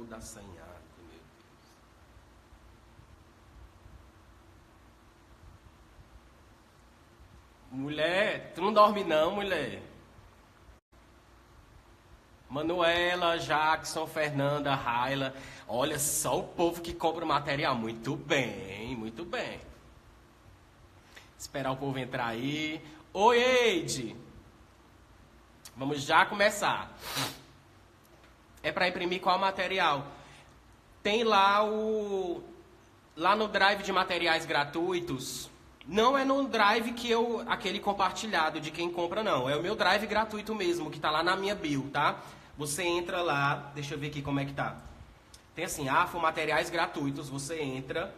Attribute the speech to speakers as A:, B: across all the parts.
A: tudo assanhado, meu Deus. Mulher, tu não dorme não, mulher? Manuela, Jackson, Fernanda, Raila. Olha só o povo que compra o material. Muito bem, muito bem. Esperar o povo entrar aí. Oi, Eide. Vamos já começar. É para imprimir qual material? Tem lá no drive de materiais gratuitos. Não é no drive aquele compartilhado de quem compra, não. É o meu drive gratuito mesmo, que tá lá na minha bio, tá? Você entra lá, deixa eu ver aqui como é que tá. Tem assim, materiais gratuitos, você entra.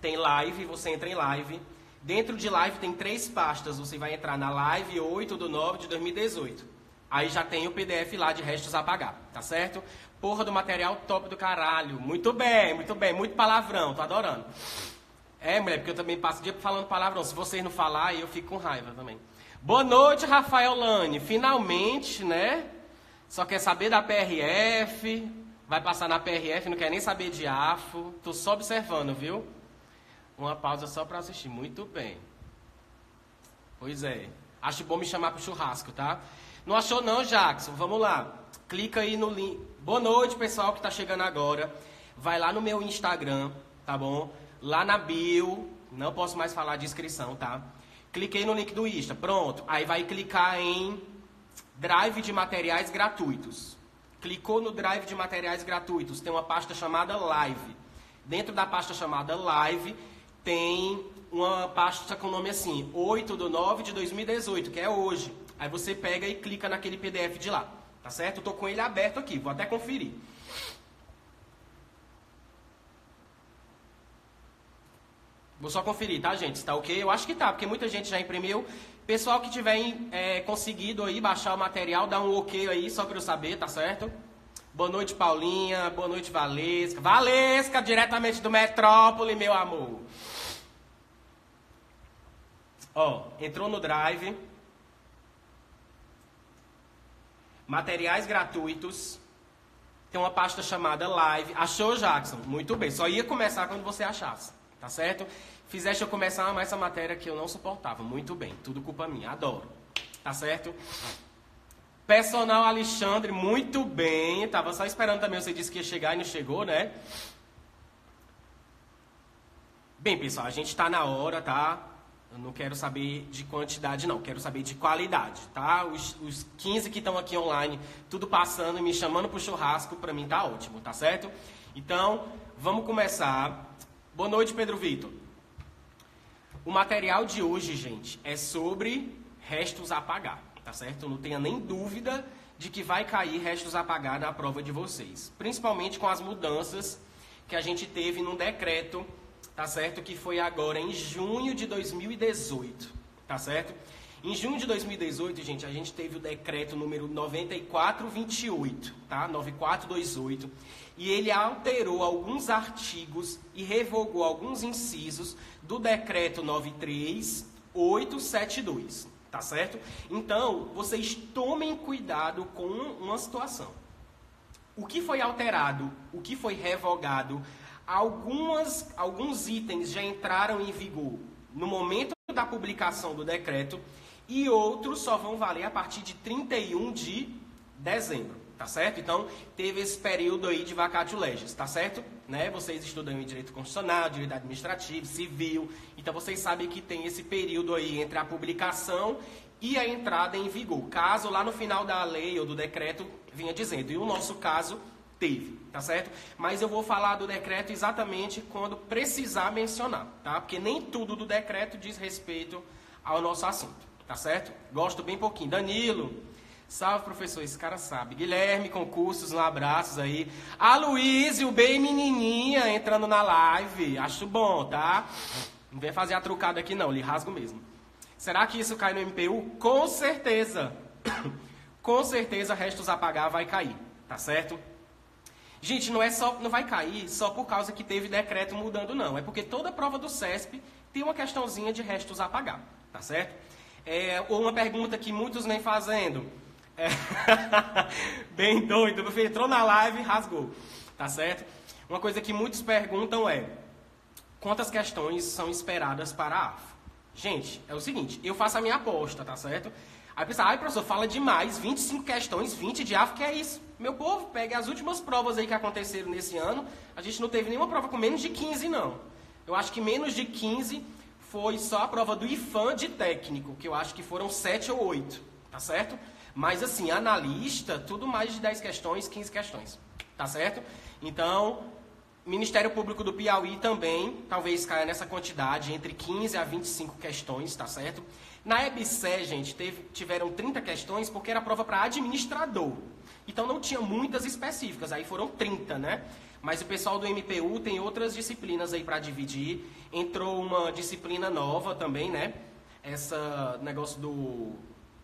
A: Tem live, você entra em live. Dentro de live tem 3 pastas, você vai entrar na live 8/9 de 2018. Aí já tem o PDF lá de restos a pagar, tá certo? Porra do material top do caralho. Muito bem, muito palavrão, tô adorando. É, mulher, porque eu também passo o dia falando palavrão. Se vocês não falarem, eu fico com raiva também. Boa noite, Rafael Lane. Finalmente, né? Só quer saber da PRF. Vai passar na PRF, não quer nem saber de AFO. Tô só observando, viu? Uma pausa só pra assistir. Muito bem. Pois é. Acho bom me chamar pro churrasco, tá? Não achou não, Jackson? Vamos lá. Clica aí no link. Boa noite, pessoal que tá chegando agora. Vai lá no meu Instagram, tá bom? Lá na bio, não posso mais falar de inscrição, tá? Cliquei no link do Insta, pronto. Aí vai clicar em Drive de materiais gratuitos. Clicou no Drive de materiais gratuitos, tem uma pasta chamada Live. Dentro da pasta chamada Live, tem uma pasta com o nome assim, 8/9 de 2018, que é hoje. Aí você pega e clica naquele PDF de lá, tá certo? Eu tô com ele aberto aqui, vou até conferir. Vou só conferir, tá, gente? Se tá ok? Eu acho que tá, porque muita gente já imprimiu. Pessoal que tiver conseguido aí baixar o material, dá um ok aí, só pra eu saber, tá certo? Boa noite, Paulinha. Boa noite, Valesca. Valesca, diretamente do Metrópole, meu amor. Ó, entrou no Drive. Materiais gratuitos. Tem uma pasta chamada Live. Achou, Jackson? Muito bem. Só ia começar quando você achasse. Tá certo? Fizeste eu começar a amar essa matéria que eu não suportava. Muito bem. Tudo culpa minha. Adoro. Tá certo? Personal Alexandre. Muito bem. Tava só esperando também. Você disse que ia chegar e não chegou, né? Bem, pessoal. A gente tá na hora, tá? Eu não quero saber de quantidade, não. Quero saber de qualidade, tá? Os 15 que estão aqui online, tudo passando e me chamando pro churrasco, pra mim tá ótimo, tá certo? Então, vamos começar. Boa noite, Pedro Vitor. O material de hoje, gente, é sobre restos a pagar, tá certo? Não tenha nem dúvida de que vai cair restos a pagar na prova de vocês. Principalmente com as mudanças que a gente teve num decreto, tá certo? Que foi agora em junho de 2018, tá certo? Em junho de 2018, gente, a gente teve o decreto número 9428, tá? 9428. E ele alterou alguns artigos e revogou alguns incisos do decreto 93872, tá certo? Então, vocês tomem cuidado com uma situação. O que foi alterado, o que foi revogado, alguns itens já entraram em vigor no momento da publicação do decreto e outros só vão valer a partir de 31 de dezembro. Tá certo? Então, teve esse período aí de vacatio legis, tá certo? Né? Vocês estudam em direito constitucional, direito administrativo, civil. Então, vocês sabem que tem esse período aí entre a publicação e a entrada em vigor. Caso lá no final da lei ou do decreto vinha dizendo. E o nosso caso teve, tá certo? Mas eu vou falar do decreto exatamente quando precisar mencionar, tá? Porque nem tudo do decreto diz respeito ao nosso assunto, tá certo? Gosto bem pouquinho. Danilo... Salve, professor, esse cara sabe. Guilherme, concursos, um abraço aí. A Luísio, bem menininha, entrando na live. Acho bom, tá? Não vem fazer a trucada aqui não, lhe rasgo mesmo. Será que isso cai no MPU? Com certeza. Com certeza, restos a pagar vai cair, tá certo? Gente, não vai cair só por causa que teve decreto mudando, não. É porque toda prova do CESP tem uma questãozinha de restos a pagar, tá certo? Ou uma pergunta que muitos nem fazendo... Bem doido, meu filho entrou na live e rasgou. Tá certo? Uma coisa que muitos perguntam é: quantas questões são esperadas para a AFO? Gente, é o seguinte, eu faço a minha aposta, tá certo? Aí pensa, ai professor, fala demais, 25 questões, 20 de AFO, que é isso? Meu povo, pega as últimas provas aí que aconteceram nesse ano, a gente não teve nenhuma prova com menos de 15 não. Eu acho que menos de 15 foi só a prova do IFAM de técnico, que eu acho que foram 7 ou 8, tá certo? Mas assim, analista, tudo mais de 10 questões, 15 questões, tá certo? Então, Ministério Público do Piauí também, talvez caia nessa quantidade, entre 15 a 25 questões, tá certo? Na EBSER, gente, tiveram 30 questões porque era prova para administrador. Então não tinha muitas específicas, aí foram 30, né? Mas o pessoal do MPU tem outras disciplinas aí para dividir. Entrou uma disciplina nova também, né? Essa negócio do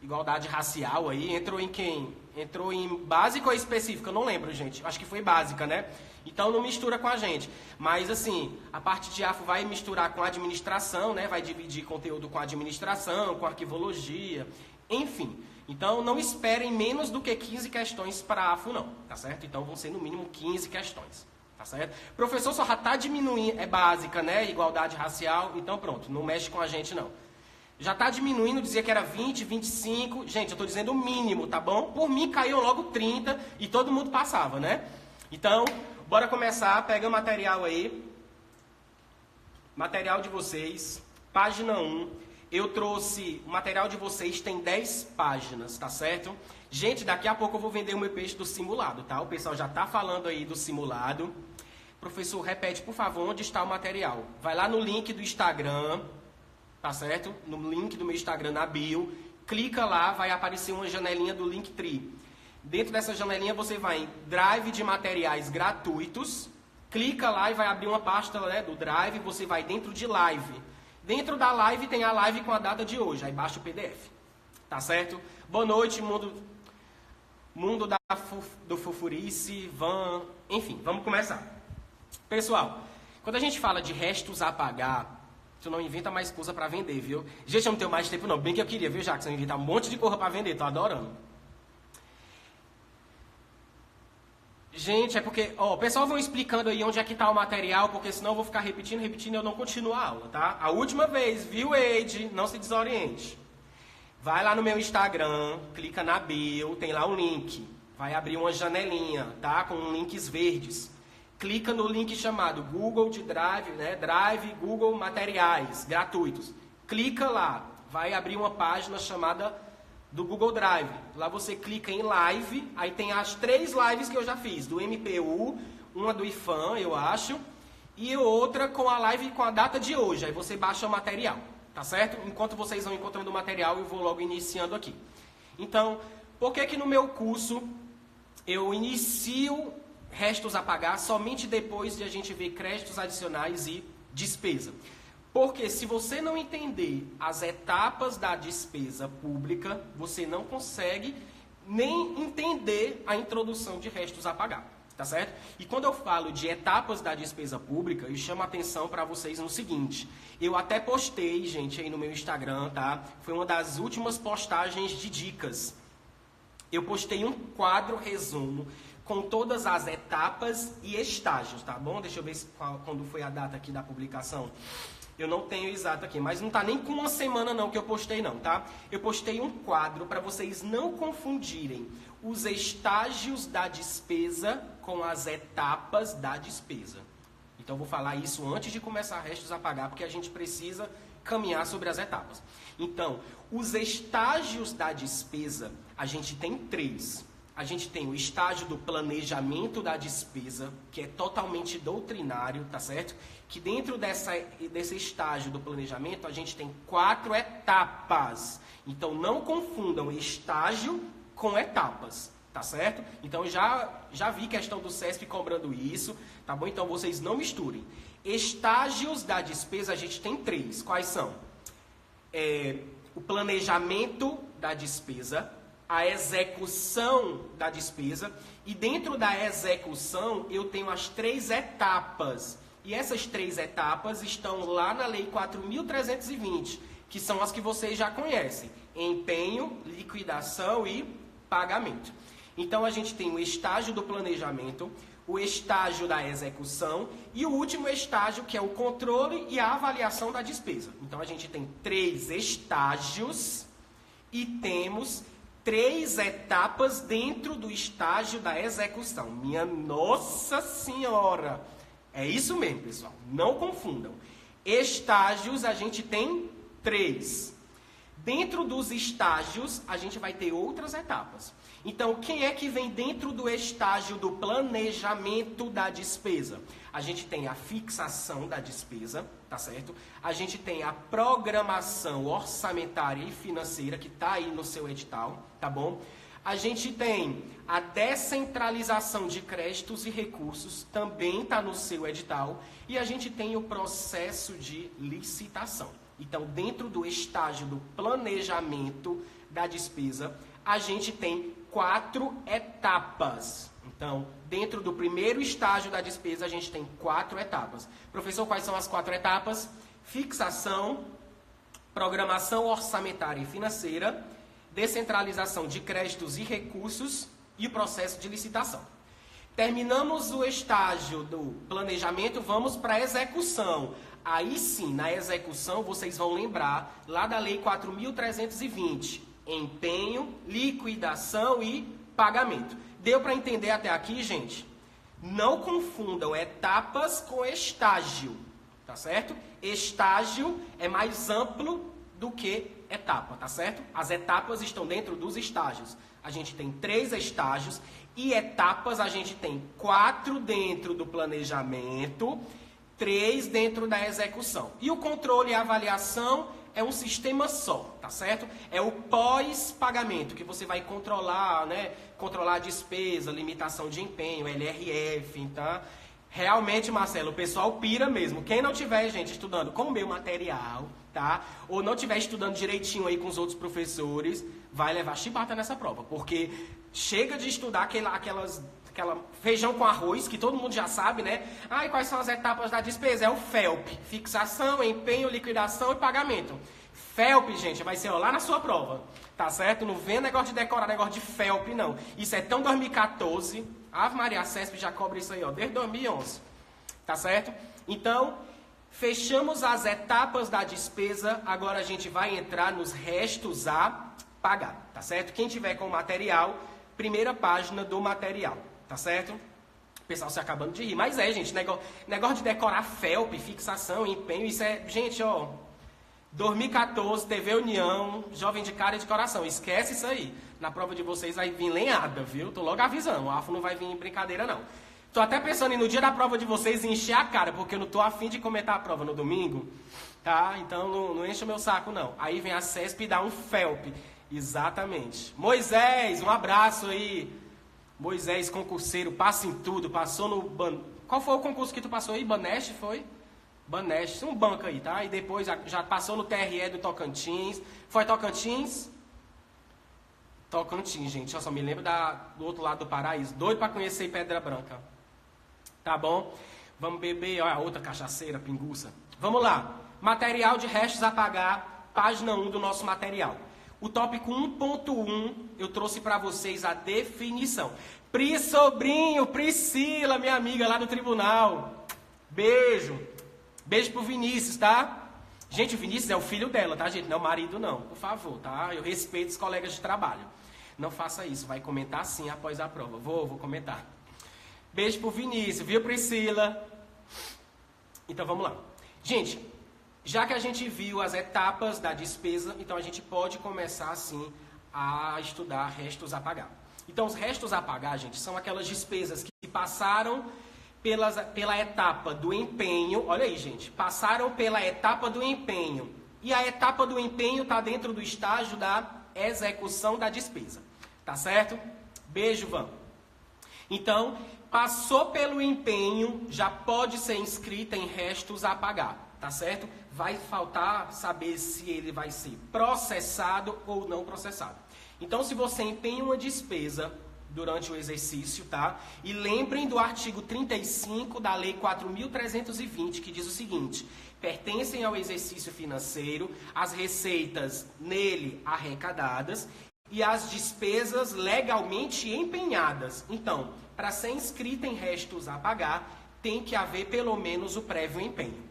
A: igualdade racial aí, entrou em quem? Entrou em básica ou específica? Eu não lembro, gente. Acho que foi básica, né? Então não mistura com a gente. Mas assim, a parte de AFO vai misturar com a administração, né? Vai dividir conteúdo com a administração, com arquivologia, enfim. Então não esperem menos do que 15 questões para a AFO não, tá certo? Então vão ser no mínimo 15 questões, tá certo? Professor, só já está diminuindo, é básica, né? Igualdade racial, então pronto, não mexe com a gente não. Já está diminuindo, dizia que era 20, 25, gente, eu estou dizendo o mínimo, tá bom? Por mim caiu logo 30 e todo mundo passava, né? Então, bora começar, pega o material aí, material de vocês, página 1, eu trouxe, o material de vocês tem 10 páginas, tá certo? Gente, daqui a pouco eu vou vender o meu peixe do simulado, tá? O pessoal já está falando aí do simulado. Professor, repete, por favor, onde está o material? Vai lá no link do Instagram, tá certo? No link do meu Instagram, na bio, clica lá, vai aparecer uma janelinha do Linktree. Dentro dessa janelinha você vai em Drive de materiais gratuitos, clica lá e vai abrir uma pasta, né, do Drive, você vai dentro de Live. Dentro da live tem a live com a data de hoje, aí baixa o PDF, tá certo? Boa noite, mundo do Fufurice, Van, enfim, vamos começar. Pessoal, quando a gente fala de restos a pagar, tu não inventa mais coisa para vender, viu? Gente, eu não tenho mais tempo não, bem que eu queria, viu, Jackson, inventar um monte de coisa para vender, tô adorando. Gente, é porque, ó, o pessoal vão explicando aí onde é que tá o material, porque senão eu vou ficar repetindo e eu não continuo a aula, tá? A última vez, viu, Eide? Não se desoriente. Vai lá no meu Instagram, clica na bio, tem lá um link. Vai abrir uma janelinha, tá? Com links verdes. Clica no link chamado Google de Drive, né? Drive, Google Materiais, gratuitos. Clica lá, vai abrir uma página chamada do Google Drive. Lá você clica em live, aí tem as 3 lives que eu já fiz, do MPU, uma do IFAM, eu acho, e outra com a live com a data de hoje. Aí você baixa o material, tá certo? Enquanto vocês vão encontrando o material, eu vou logo iniciando aqui. Então, por que que no meu curso eu inicio restos a pagar somente depois de a gente ver créditos adicionais e despesa? Porque se você não entender as etapas da despesa pública, você não consegue nem entender a introdução de restos a pagar, tá certo? E quando eu falo de etapas da despesa pública, eu chamo a atenção para vocês no seguinte. Eu até postei, gente, aí no meu Instagram, tá? Foi uma das últimas postagens de dicas. Eu postei um quadro resumo com todas as etapas e estágios, tá bom? Deixa eu ver quando foi a data aqui da publicação. Eu não tenho exato aqui, mas não está nem com uma semana não que eu postei não, tá? Eu postei um quadro para vocês não confundirem os estágios da despesa com as etapas da despesa. Então eu vou falar isso antes de começar restos a pagar, porque a gente precisa caminhar sobre as etapas. Então, os estágios da despesa, a gente tem 3. A gente tem o estágio do planejamento da despesa, que é totalmente doutrinário, tá certo? Que dentro desse estágio do planejamento, a gente tem 4 etapas. Então, não confundam estágio com etapas, tá certo? Então, já vi questão do CESP cobrando isso, tá bom? Então, vocês não misturem. Estágios da despesa, a gente tem 3. Quais são? O planejamento da despesa, a execução da despesa, e dentro da execução eu tenho as 3 etapas. E essas 3 etapas estão lá na Lei 4.320, que são as que vocês já conhecem: empenho, liquidação e pagamento. Então a gente tem o estágio do planejamento, o estágio da execução e o último estágio, que é o controle e a avaliação da despesa. Então, a gente tem 3 estágios e temos 3 etapas dentro do estágio da execução. Minha Nossa Senhora! É isso mesmo, pessoal. Não confundam. Estágios a gente tem 3. Dentro dos estágios, a gente vai ter outras etapas. Então, quem é que vem dentro do estágio do planejamento da despesa? A gente tem a fixação da despesa, tá certo? A gente tem a programação orçamentária e financeira, que está aí no seu edital, tá bom? A gente tem a descentralização de créditos e recursos, também está no seu edital. E a gente tem o processo de licitação. Então, dentro do estágio do planejamento da despesa, a gente tem 4 etapas. Então, dentro do primeiro estágio da despesa, a gente tem 4 etapas. Professor, quais são as 4 etapas? Fixação, programação orçamentária e financeira, descentralização de créditos e recursos e o processo de licitação. Terminamos o estágio do planejamento, vamos para a execução. Aí sim, na execução, vocês vão lembrar lá da Lei 4.320, empenho, liquidação e pagamento. Deu para entender até aqui, gente? Não confundam etapas com estágio, tá certo? Estágio é mais amplo do que etapa, tá certo? As etapas estão dentro dos estágios. A gente tem 3 estágios e etapas a gente tem 4 dentro do planejamento, 3 dentro da execução. E o controle e a avaliação é um sistema só, tá certo? É o pós-pagamento, que você vai controlar, né? Controlar a despesa, limitação de empenho, LRF, tá? Realmente, Marcelo, o pessoal pira mesmo. Quem não tiver, gente, estudando com o meu material, tá? Ou não tiver estudando direitinho aí com os outros professores, vai levar chibata nessa prova. Porque chega de estudar aquela feijão com arroz, que todo mundo já sabe, né? Ah, e quais são as etapas da despesa? É o FELP. Fixação, empenho, liquidação e pagamento. FELP, gente, vai ser ó, lá na sua prova. Tá certo? Não vem negócio de decorar, negócio de FELP, não. Isso é tão 2014. Ave Maria, a CESP já cobra isso aí, ó, desde 2011. Tá certo? Então, fechamos as etapas da despesa. Agora a gente vai entrar nos restos a pagar. Tá certo? Quem tiver com o material, primeira página do material. Tá certo? O pessoal se acabando de rir. Mas é, gente, negócio de decorar FELP, fixação, empenho, isso é... Gente, ó, 2014, TV União, jovem de cara e de coração. Esquece isso aí. Na prova de vocês vai vir lenhada, viu? Tô logo avisando. O AFO não vai vir em brincadeira, não. Tô até pensando em no dia da prova de vocês encher a cara, porque eu não tô afim de comentar a prova no domingo, tá? Então não enche o meu saco, não. Aí vem a CESP e dá um FELP. Exatamente. Moisés, um abraço aí. Moisés, concurseiro, passa em tudo, passou no... Qual foi o concurso que tu passou aí? Baneste, foi? Baneste, um banco aí, tá? E depois já passou no TRE do Tocantins. Foi Tocantins? Tocantins, gente. Eu só me lembro do outro lado do paraíso. Doido pra conhecer Pedra Branca. Tá bom? Vamos beber, olha a outra cachaceira, pinguça. Vamos lá. Material de restos a pagar, página 1 do nosso material. O tópico 1.1, eu trouxe para vocês a definição. Sobrinho, Priscila, minha amiga lá do tribunal. Beijo. Beijo pro Vinícius, tá? Gente, o Vinícius é o filho dela, tá, gente? Não é o marido, não. Por favor, tá? Eu respeito os colegas de trabalho. Não faça isso. Vai comentar sim após a prova. Vou comentar. Beijo pro Vinícius, viu, Priscila? Então, vamos lá. Gente... Já que a gente viu as etapas da despesa, então a gente pode começar, assim, a estudar restos a pagar. Então, os restos a pagar, gente, são aquelas despesas que passaram pela etapa do empenho. Olha aí, gente. Passaram pela etapa do empenho. E a etapa do empenho está dentro do estágio da execução da despesa. Tá certo? Beijo, Van. Então, passou pelo empenho, já pode ser inscrita em restos a pagar. Tá certo? Vai faltar saber se ele vai ser processado ou não processado. Então, se você empenha uma despesa durante o exercício, tá? E lembrem do artigo 35 da Lei 4.320, que diz o seguinte: pertencem ao exercício financeiro as receitas nele arrecadadas e as despesas legalmente empenhadas. Então, para ser inscrita em restos a pagar, tem que haver pelo menos o prévio empenho.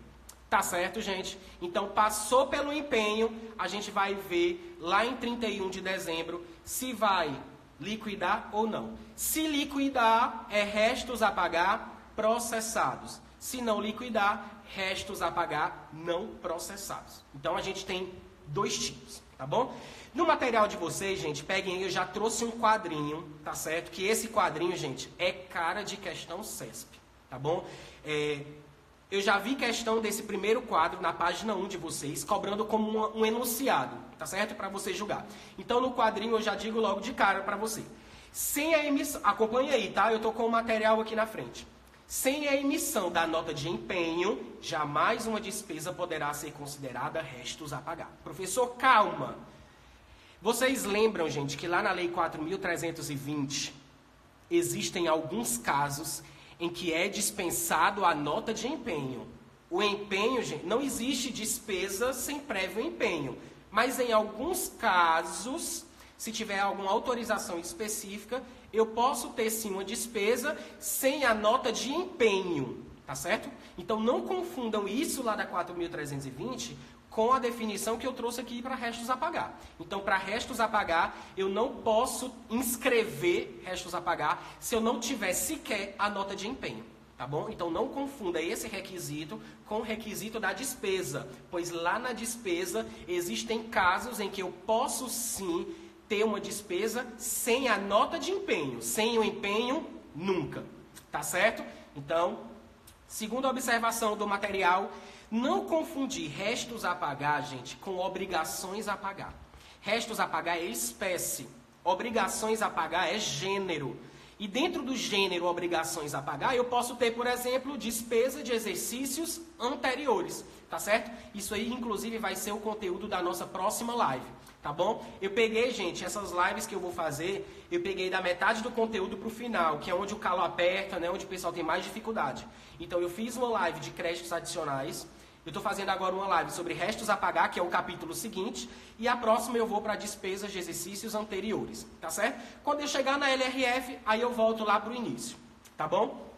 A: Tá certo, gente? Então, passou pelo empenho, a gente vai ver lá em 31 de dezembro se vai liquidar ou não. Se liquidar, é restos a pagar processados. Se não liquidar, restos a pagar não processados. Então, a gente tem 2 tipos, tá bom? No material de vocês, gente, peguem aí, eu já trouxe um quadrinho, tá certo? Que esse quadrinho, gente, é cara de questão CESP, tá bom? Eu já vi questão desse primeiro quadro na página 1 de vocês, cobrando como um enunciado, tá certo? Para você julgar. Então, no quadrinho, eu já digo logo de cara para você. Sem a emissão, acompanha aí, tá? Eu tô com o material aqui na frente. Sem a emissão da nota de empenho, jamais uma despesa poderá ser considerada restos a pagar. Professor, calma. Vocês lembram, gente, que lá na Lei 4.320 existem alguns casos em que é dispensado a nota de empenho. O empenho, gente, não existe despesa sem prévio empenho. Mas em alguns casos, se tiver alguma autorização específica, eu posso ter sim uma despesa sem a nota de empenho, tá certo? Então não confundam isso lá da 4.320 com a definição que eu trouxe aqui para restos a pagar. Então, para restos a pagar, eu não posso inscrever restos a pagar se eu não tiver sequer a nota de empenho, tá bom? Então, não confunda esse requisito com o requisito da despesa, pois lá na despesa existem casos em que eu posso sim ter uma despesa sem a nota de empenho, sem o empenho nunca, tá certo? Então, segunda observação do material, não confundir restos a pagar, gente, com obrigações a pagar. Restos a pagar é espécie, obrigações a pagar é gênero. E dentro do gênero obrigações a pagar, eu posso ter, por exemplo, despesa de exercícios anteriores, tá certo? Isso aí, inclusive, vai ser o conteúdo da nossa próxima live, tá bom? Eu peguei, gente, essas lives que eu vou fazer, eu peguei da metade do conteúdo para o final, que é onde o calo aperta, né, onde o pessoal tem mais dificuldade. Então, eu fiz uma live de créditos adicionais. Eu estou fazendo agora uma live sobre restos a pagar, que é o capítulo seguinte, e a próxima eu vou para despesas de exercícios anteriores, tá certo? Quando eu chegar na LRF, aí eu volto lá para o início, tá bom?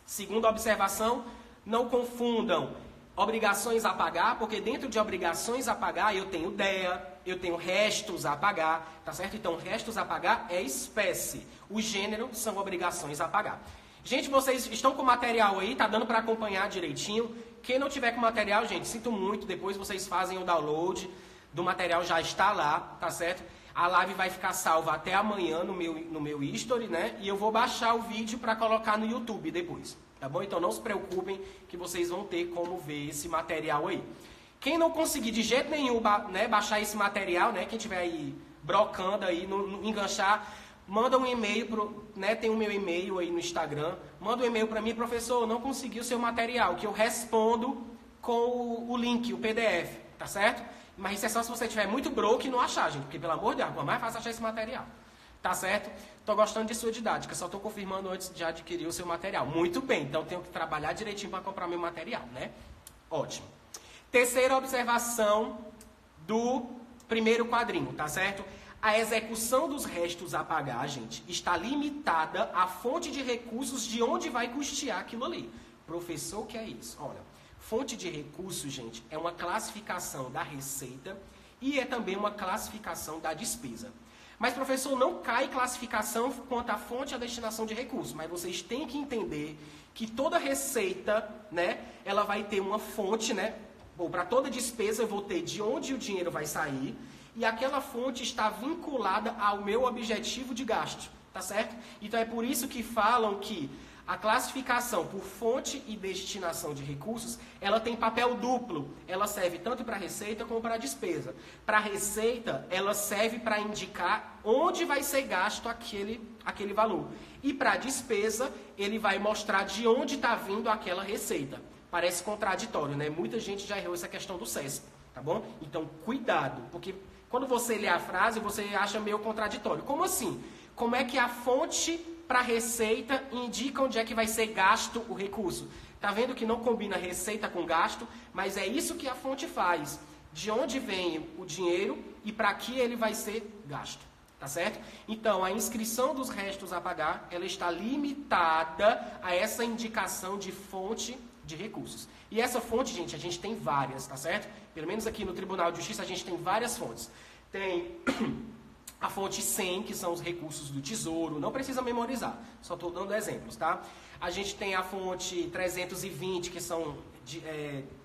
A: Segunda observação, não confundam obrigações a pagar, porque dentro de obrigações a pagar eu tenho DEA, eu tenho restos a pagar, tá certo? Então, restos a pagar é espécie, o gênero são obrigações a pagar. Gente, vocês estão com o material aí, tá dando para acompanhar direitinho. Quem não tiver com material, gente, sinto muito, depois vocês fazem o download do material, já está lá, tá certo? A live vai ficar salva até amanhã no meu history, né? E eu vou baixar o vídeo para colocar no YouTube depois, tá bom? Então não se preocupem que vocês vão ter como ver esse material aí. Quem não conseguir de jeito nenhum, né, baixar esse material, né? Quem tiver aí brocando aí, enganchar, manda um e-mail, né, tem o meu e-mail aí no Instagram, manda um e-mail para mim, professor, não consegui o seu material, que eu respondo com o link, o PDF, tá certo? Mas isso é só se você tiver muito broke e não achar, gente, porque pelo amor de Deus, é mais fácil achar esse material, tá certo? Tô gostando de sua didática, só tô confirmando antes de adquirir o seu material. Muito bem, então tenho que trabalhar direitinho para comprar meu material, né? Ótimo. Terceira observação do primeiro quadrinho, tá certo? A execução dos restos a pagar, gente, está limitada à fonte de recursos de onde vai custear aquilo ali. Professor, o que é isso? Olha, fonte de recursos, gente, é uma classificação da receita e é também uma classificação da despesa. Mas, professor, não cai classificação quanto à fonte e à destinação de recursos, mas vocês têm que entender que toda receita, né, ela vai ter uma fonte, né? Bom, para toda despesa eu vou ter de onde o dinheiro vai sair, e aquela fonte está vinculada ao meu objetivo de gasto, tá certo? Então é por isso que falam que a classificação por fonte e destinação de recursos, ela tem papel duplo. Ela serve tanto para a receita como para a despesa. Para a receita, ela serve para indicar onde vai ser gasto aquele valor. E para a despesa, ele vai mostrar de onde está vindo aquela receita. Parece contraditório, né? Muita gente já errou essa questão do CESP, tá bom? Então, cuidado, porque quando você lê a frase, você acha meio contraditório. Como assim? Como é que a fonte para receita indica onde é que vai ser gasto o recurso? Tá vendo que não combina receita com gasto, mas é isso que a fonte faz. De onde vem o dinheiro e para que ele vai ser gasto. tá certo? Então, a inscrição dos restos a pagar, ela está limitada a essa indicação de fonte de recursos. E essa fonte, gente, a gente tem várias, tá certo? Pelo menos aqui no Tribunal de Justiça a gente tem várias fontes. Tem a fonte 100, que são os recursos do Tesouro, não precisa memorizar, só estou dando exemplos, tá? A gente tem a fonte 320, que são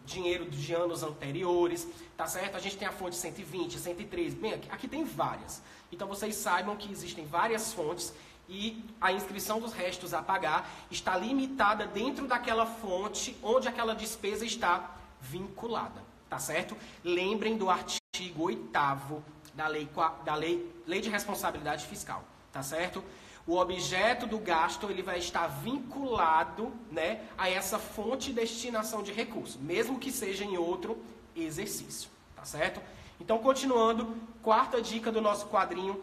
A: dinheiro de anos anteriores, tá certo? A gente tem a fonte 120, 113, bem, aqui tem várias. Então vocês saibam que existem várias fontes e a inscrição dos restos a pagar está limitada dentro daquela fonte onde aquela despesa está vinculada, tá certo? Lembrem do artigo 8º da lei de responsabilidade fiscal, tá certo? O objeto do gasto ele vai estar vinculado, né, a essa fonte de destinação de recursos, mesmo que seja em outro exercício, tá certo? Então, continuando, quarta dica do nosso quadrinho.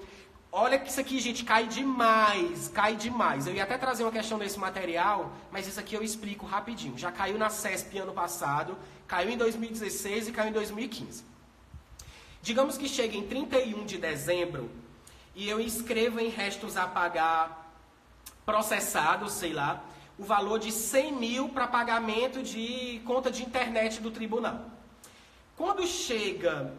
A: Olha que isso aqui, gente, cai demais, cai demais. Eu ia até trazer uma questão desse material, mas isso aqui eu explico rapidinho. Já caiu na CESP ano passado, caiu em 2016 e caiu em 2015. Digamos que chegue em 31 de dezembro e eu inscrevo em restos a pagar processados, sei lá, o valor de 100 mil para pagamento de conta de internet do tribunal. Quando chega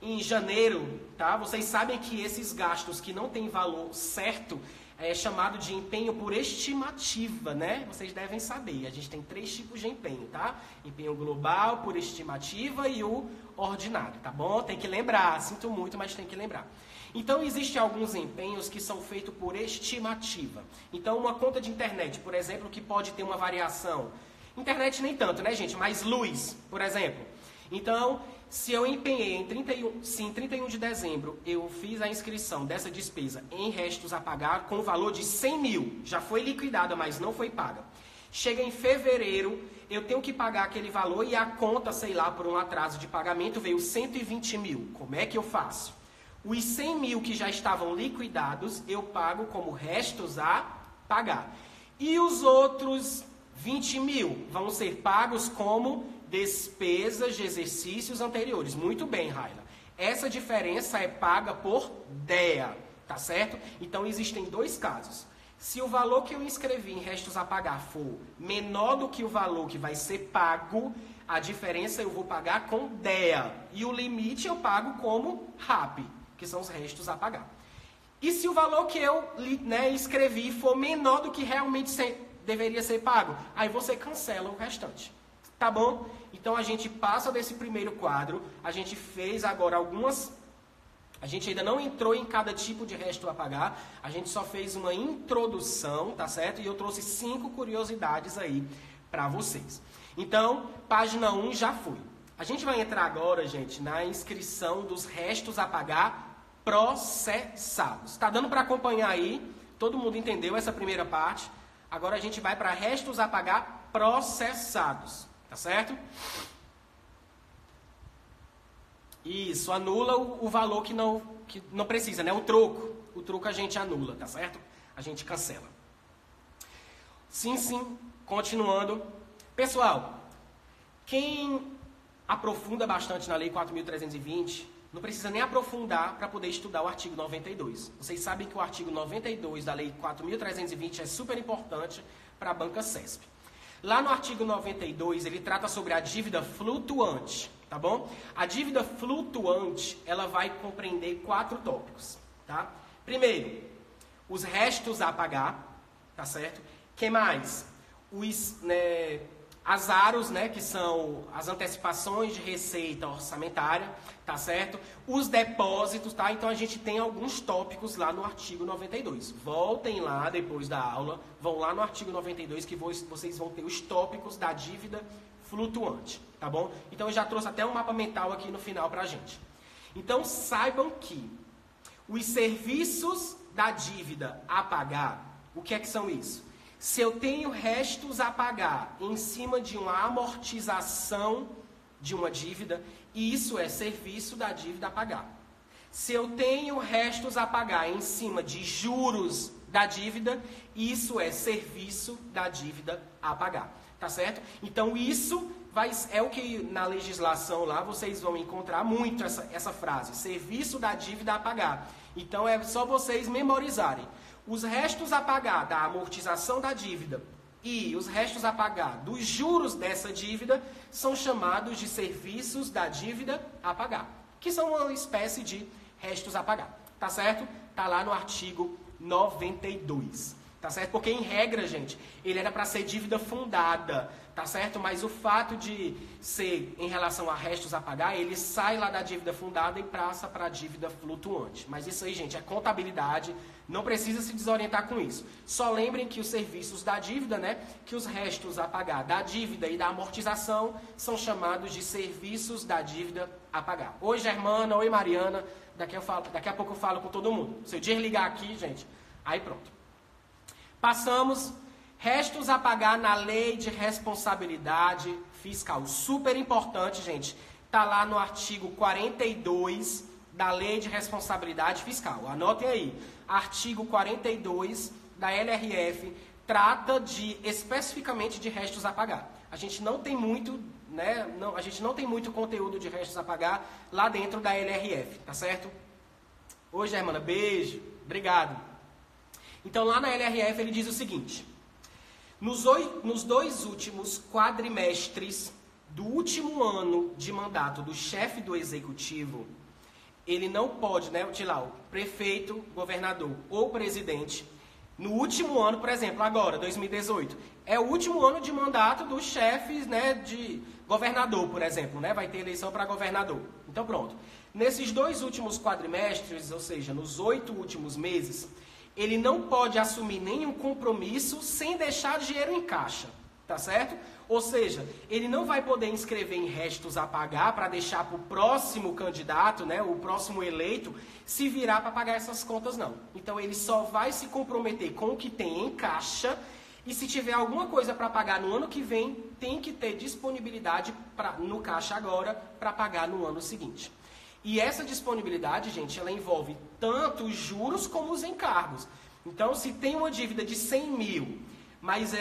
A: em janeiro, tá? Vocês sabem que esses gastos que não têm valor certo é chamado de empenho por estimativa, né? Vocês devem saber. A gente tem 3 tipos de empenho, tá? Empenho global, por estimativa e o ordinário, tá bom? Tem que lembrar. Sinto muito, mas tem que lembrar. Então, existem alguns empenhos que são feitos por estimativa. Então, uma conta de internet, por exemplo, que pode ter uma variação. Internet nem tanto, né, gente? Mas luz, por exemplo. Então, se eu empenhei em 31 de dezembro, eu fiz a inscrição dessa despesa em restos a pagar com o valor de 100 mil. Já foi liquidada, mas não foi paga. Chega em fevereiro, eu tenho que pagar aquele valor e a conta, sei lá, por um atraso de pagamento veio 120 mil. Como é que eu faço? Os 100 mil que já estavam liquidados, eu pago como restos a pagar. E os outros 20 mil vão ser pagos como despesas de exercícios anteriores. Muito bem, Raila. Essa diferença é paga por DEA, tá certo? Então, existem 2 casos. Se o valor que eu inscrevi em restos a pagar for menor do que o valor que vai ser pago, a diferença eu vou pagar com DEA. E o limite eu pago como RAP, que são os restos a pagar. E se o valor que eu escrevi for menor do que realmente deveria ser pago, aí você cancela o restante. Tá bom? Então, a gente passa desse primeiro quadro, a gente fez agora algumas... A gente ainda não entrou em cada tipo de resto a pagar, a gente só fez uma introdução, tá certo? E eu trouxe 5 curiosidades aí para vocês. Então, página 1 já foi. A gente vai entrar agora, gente, na inscrição dos restos a pagar processados. Tá dando para acompanhar aí? Todo mundo entendeu essa primeira parte? Agora a gente vai para restos a pagar processados. Tá certo? Isso, anula o valor que não precisa, né? O troco. O troco a gente anula, tá certo? A gente cancela. Sim, continuando. Pessoal, quem aprofunda bastante na Lei 4.320, não precisa nem aprofundar para poder estudar o artigo 92. Vocês sabem que o artigo 92 da Lei 4.320 é super importante para a banca CESP. Lá no artigo 92, ele trata sobre a dívida flutuante, tá bom? A dívida flutuante, ela vai compreender 4 tópicos, tá? Primeiro, os restos a pagar, tá certo? Que mais? As AROs, né, que são as antecipações de receita orçamentária, tá certo? Os depósitos, tá? Então, a gente tem alguns tópicos lá no artigo 92. Voltem lá depois da aula, vão lá no artigo 92 que vocês vão ter os tópicos da dívida flutuante, tá bom? Então, eu já trouxe até um mapa mental aqui no final pra gente. Então, saibam que os serviços da dívida a pagar, o que é que são isso? Se eu tenho restos a pagar em cima de uma amortização de uma dívida, isso é serviço da dívida a pagar. Se eu tenho restos a pagar em cima de juros da dívida, isso é serviço da dívida a pagar. Tá certo? Então, isso é o que na legislação lá vocês vão encontrar muito essa frase, serviço da dívida a pagar. Então é só vocês memorizarem. Os restos a pagar da amortização da dívida e os restos a pagar dos juros dessa dívida são chamados de serviços da dívida a pagar, que são uma espécie de restos a pagar, tá certo? Tá lá no artigo 92, tá certo? Porque em regra, gente, ele era para ser dívida fundada, tá certo? Mas o fato de ser em relação a restos a pagar, ele sai lá da dívida fundada e passa para a dívida flutuante. Mas isso aí, gente, é contabilidade, não precisa se desorientar com isso. Só lembrem que os serviços da dívida, né, que os restos a pagar da dívida e da amortização são chamados de serviços da dívida a pagar. Oi, Germana, oi, Mariana, daqui a pouco eu falo com todo mundo. Se eu desligar aqui, gente, aí pronto. Passamos... Restos a pagar na lei de responsabilidade fiscal. Super importante, gente. Está lá no artigo 42 da lei de responsabilidade fiscal. Anotem aí. Artigo 42 da LRF trata especificamente de restos a pagar. A gente não tem muito, né? A gente não tem muito conteúdo de restos a pagar lá dentro da LRF, tá certo? Oi, Germana, beijo. Obrigado. Então, lá na LRF ele diz o seguinte... Nos 2 últimos quadrimestres do último ano de mandato do chefe do executivo, ele não pode, né, o prefeito, governador ou presidente, no último ano, por exemplo, agora, 2018, é o último ano de mandato dos chefes, né, de governador, por exemplo, né, vai ter eleição para governador. Então pronto. Nesses 2 últimos quadrimestres, ou seja, nos 8 últimos meses, ele não pode assumir nenhum compromisso sem deixar dinheiro em caixa, tá certo? Ou seja, ele não vai poder inscrever em restos a pagar para deixar para o próximo candidato, né, o próximo eleito, se virar para pagar essas contas, não. Então ele só vai se comprometer com o que tem em caixa e se tiver alguma coisa para pagar no ano que vem, tem que ter disponibilidade no caixa agora para pagar no ano seguinte. E essa disponibilidade, gente, ela envolve tanto os juros como os encargos. Então, se tem uma dívida de 100 mil, mas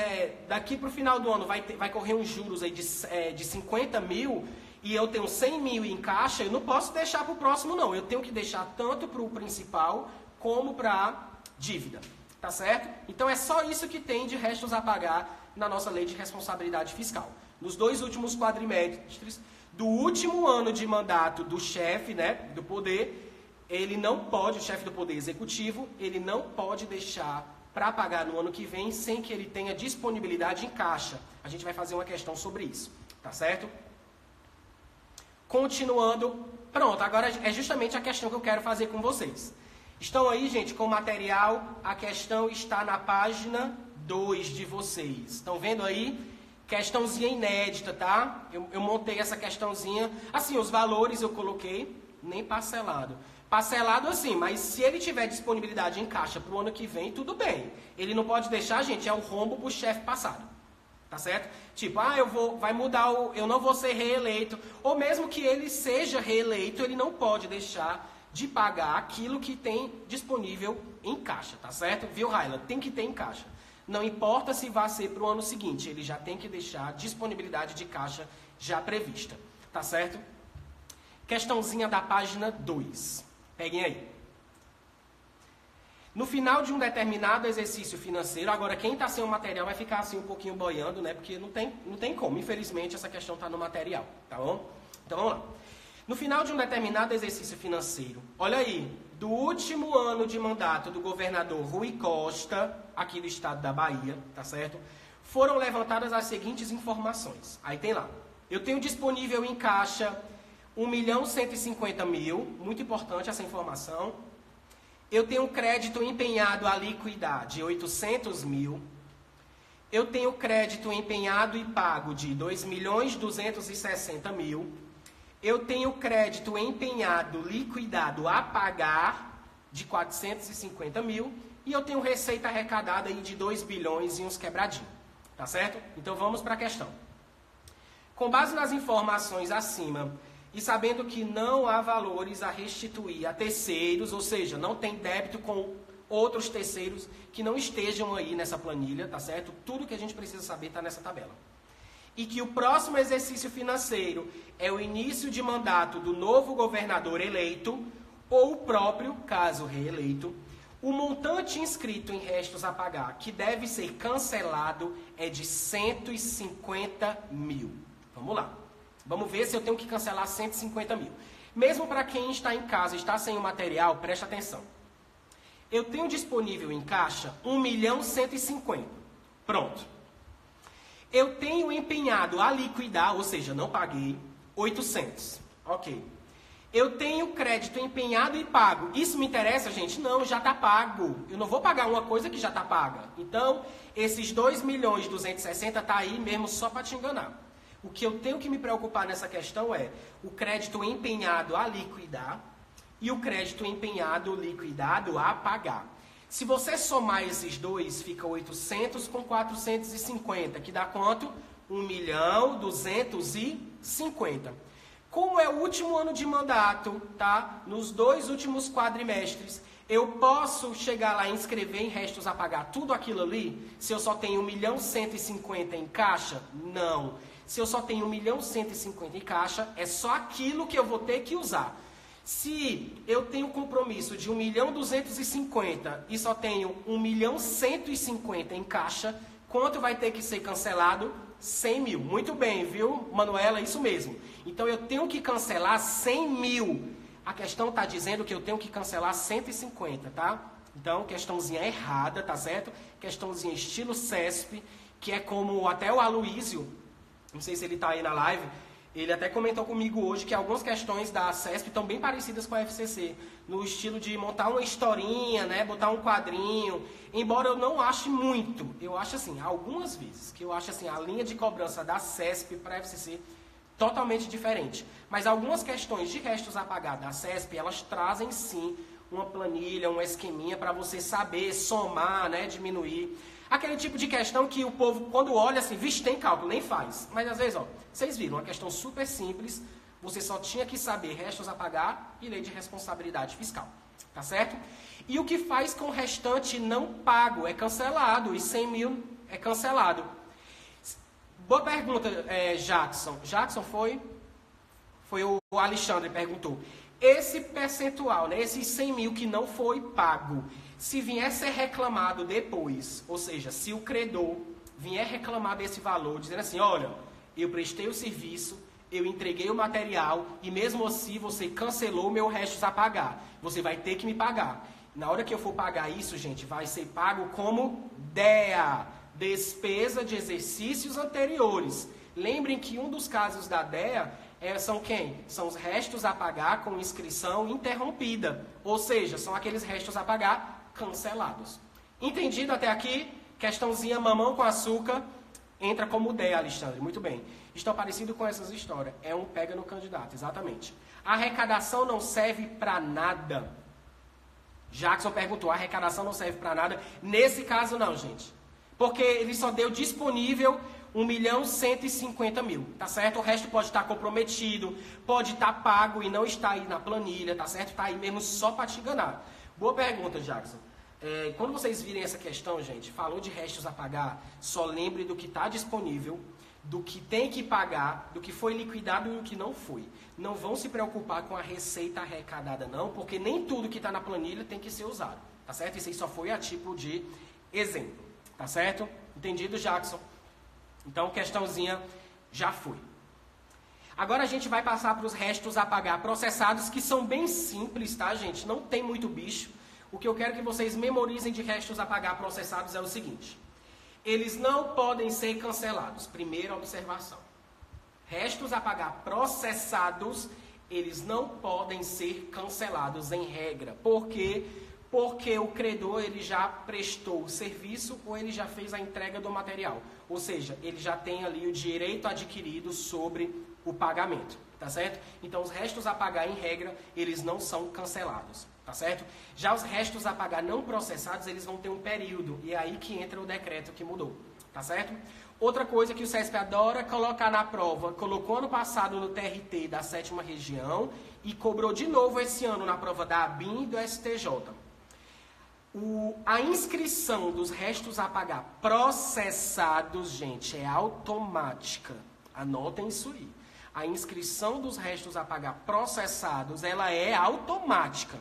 A: daqui para o final do ano vai correr uns juros aí de 50 mil, e eu tenho 100 mil em caixa, eu não posso deixar para o próximo, não. Eu tenho que deixar tanto para o principal como para a dívida. Tá certo? Então, é só isso que tem de restos a pagar na nossa lei de responsabilidade fiscal. Nos 2 últimos quadrimestres do último ano de mandato do chefe, né, do poder, ele não pode, o chefe do poder executivo, ele não pode deixar para pagar no ano que vem sem que ele tenha disponibilidade em caixa. A gente vai fazer uma questão sobre isso, tá certo? Continuando, pronto, agora é justamente a questão que eu quero fazer com vocês. Estão aí, gente, com o material, a questão está na página 2 de vocês. Estão vendo aí? Questãozinha inédita, tá? Eu montei essa questãozinha. Assim, os valores eu coloquei nem parcelado. Parcelado assim, mas se ele tiver disponibilidade em caixa para o ano que vem, tudo bem. Ele não pode deixar, gente, é um rombo para o chefe passado. Tá certo? Tipo, vai mudar, eu não vou ser reeleito. Ou mesmo que ele seja reeleito, ele não pode deixar de pagar aquilo que tem disponível em caixa, tá certo? Viu, Raila? Tem que ter em caixa. Não importa se vai ser para o ano seguinte, ele já tem que deixar disponibilidade de caixa já prevista, tá certo? Questãozinha da página 2. Peguem aí. No final de um determinado exercício financeiro, agora quem está sem o material vai ficar assim um pouquinho boiando, né? Porque não tem como, infelizmente essa questão está no material, tá bom? Então vamos lá. No final de um determinado exercício financeiro, olha aí, do último ano de mandato do governador Rui Costa, aqui do estado da Bahia, tá certo? Foram levantadas as seguintes informações. Aí tem lá, eu tenho disponível em caixa 1.150.000, muito importante essa informação. Eu tenho crédito empenhado a liquidar de 800 mil. Eu tenho crédito empenhado e pago de 2.260.000. Eu tenho crédito empenhado, liquidado a pagar de 450 mil. E eu tenho receita arrecadada aí de 2 bilhões e uns quebradinhos. Tá certo? Então vamos para a questão. Com base nas informações acima e sabendo que não há valores a restituir a terceiros, ou seja, não tem débito com outros terceiros que não estejam aí nessa planilha, tá certo? Tudo que a gente precisa saber está nessa tabela. e que o próximo exercício financeiro é o início de mandato do novo governador eleito, ou o próprio, caso reeleito, o montante inscrito em restos a pagar, que deve ser cancelado, é de 150 mil. Vamos lá. Vamos ver se eu tenho que cancelar 150 mil. Mesmo para quem está em casa, está sem o material, preste atenção. Eu tenho disponível em caixa 1.150.000. Pronto. Eu tenho empenhado a liquidar, ou seja, não paguei, 800. Ok. Eu tenho crédito empenhado e pago. Isso me interessa, gente? Não, já está pago. Eu não vou pagar uma coisa que já está paga. Então, esses 2.260.000 está aí mesmo só para te enganar. O que eu tenho que me preocupar nessa questão é o crédito empenhado a liquidar e o crédito empenhado liquidado a pagar. Se você somar esses dois, fica 800 com 450, que dá quanto? 1.250.000. Como é o último ano de mandato, tá? Nos 2 últimos quadrimestres, eu posso chegar lá e inscrever em restos a pagar tudo aquilo ali? Se eu só tenho 1.150.000 em caixa? Não. Se eu só tenho 1.150.000 em caixa, é só aquilo que eu vou ter que usar. Se eu tenho compromisso de 1.250.000 e só tenho 1.150.000 em caixa, quanto vai ter que ser cancelado? 100 mil. Muito bem, viu, Manuela? Isso mesmo. Então eu tenho que cancelar 100 mil. A questão está dizendo que eu tenho que cancelar 150, tá? Então, questãozinha errada, tá certo? Questãozinha estilo CESP, que é como até o Aloísio, não sei se ele está aí na live, ele até comentou comigo hoje que algumas questões da CESP estão bem parecidas com a FCC, no estilo de montar uma historinha, né, botar um quadrinho, embora eu não ache muito, eu acho assim, algumas vezes, que eu acho assim, a linha de cobrança da CESP para a FCC totalmente diferente. Mas algumas questões de restos a pagar da CESP, elas trazem sim uma planilha, um esqueminha para você saber somar, né, diminuir. Aquele tipo de questão que o povo, quando olha assim, vixe, tem cálculo, nem faz. Mas às vezes, ó, vocês viram, uma questão super simples, você só tinha que saber restos a pagar e lei de responsabilidade fiscal, tá certo? E o que faz com o restante não pago é cancelado, e 100 mil é cancelado. Boa pergunta, Jackson. Jackson foi o Alexandre perguntou. Esse percentual, né, esses 100 mil que não foi pago, se vier ser reclamado depois, ou seja, se o credor vier reclamar desse valor, dizendo assim, olha, eu prestei o serviço, eu entreguei o material e mesmo assim você cancelou meu restos a pagar, você vai ter que me pagar. Na hora que eu for pagar isso, gente, vai ser pago como DEA, despesa de exercícios anteriores. Lembrem que um dos casos da DEA são quem? São os restos a pagar com inscrição interrompida. Ou seja, são aqueles restos a pagar cancelados. Entendido até aqui? Questãozinha mamão com açúcar entra como DEA, Alexandre. Muito bem. Estou parecido com essas histórias. É um pega no candidato, exatamente. A arrecadação não serve para nada. Jackson perguntou, a arrecadação não serve para nada? Nesse caso não, gente. Porque ele só deu disponível 1.150.000, tá certo? O resto pode estar comprometido, pode estar pago e não está aí na planilha, tá certo? Está aí mesmo só para te enganar. Boa pergunta, Jackson. Quando vocês virem essa questão, gente, falou de restos a pagar, só lembre do que está disponível, do que tem que pagar, do que foi liquidado e do que não foi. Não vão se preocupar com a receita arrecadada, não, porque nem tudo que está na planilha tem que ser usado, tá certo? Isso aí só foi a tipo de exemplo, tá certo? Entendido, Jackson? Então, questãozinha já foi. Agora a gente vai passar para os restos a pagar processados, que são bem simples, tá, gente? Não tem muito bicho. O que eu quero que vocês memorizem de restos a pagar processados é o seguinte. Eles não podem ser cancelados. Primeira observação. Restos a pagar processados, eles não podem ser cancelados em regra. Por quê? Porque o credor ele já prestou o serviço ou ele já fez a entrega do material. Ou seja, ele já tem ali o direito adquirido sobre o pagamento, tá certo? Então, os restos a pagar, em regra, eles não são cancelados, tá certo? Já os restos a pagar não processados, eles vão ter um período, e é aí que entra o decreto que mudou, tá certo? Outra coisa que o CESP adora colocar na prova, colocou ano passado no TRT da 7ª região e cobrou de novo esse ano na prova da ABIN e do STJ. A inscrição dos restos a pagar processados, gente, é automática. Anotem isso aí. A inscrição dos restos a pagar processados, ela é automática.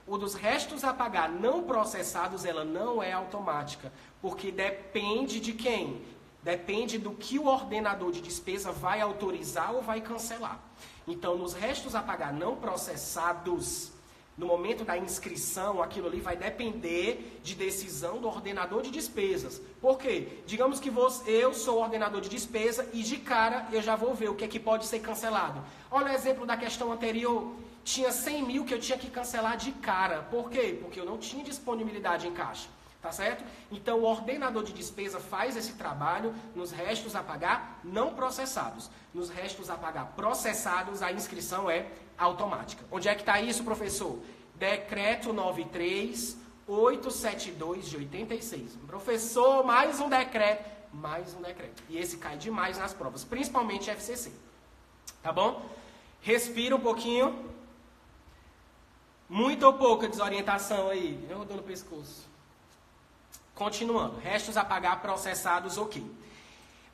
A: O dos restos a pagar não processados, ela não é automática. Porque depende de quem? Depende do que o ordenador de despesa vai autorizar ou vai cancelar. Então, nos restos a pagar não processados, no momento da inscrição, aquilo ali vai depender de decisão do ordenador de despesas. Por quê? Digamos que eu sou o ordenador de despesa e de cara eu já vou ver o que é que pode ser cancelado. Olha o exemplo da questão anterior. Tinha 100 mil que eu tinha que cancelar de cara. Por quê? Porque eu não tinha disponibilidade em caixa. Tá certo? Então, o ordenador de despesa faz esse trabalho nos restos a pagar não processados. Nos restos a pagar processados, a inscrição é automática. Onde é que está isso, professor? Decreto 93.872 de 86. Professor, mais um decreto. Mais um decreto. E esse cai demais nas provas, principalmente FCC. Tá bom? Respira um pouquinho. Muita ou pouca desorientação aí? Eu dou no pescoço. Continuando, restos a pagar processados, ok.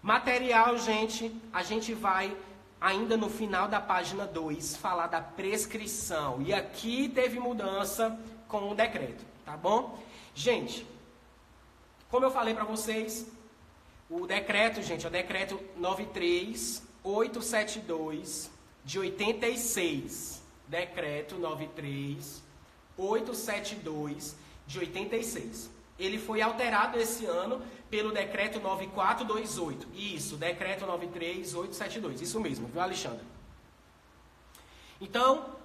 A: Material, gente, a gente vai ainda no final da página 2 falar da prescrição. E aqui teve mudança com o decreto, tá bom? Gente, como eu falei para vocês, o decreto, gente, é o decreto 93.872 de 86. Decreto 93.872 de 86. Ele foi alterado esse ano pelo decreto 9428. Isso, decreto 93.872. Isso mesmo, viu, Alexandre? Então,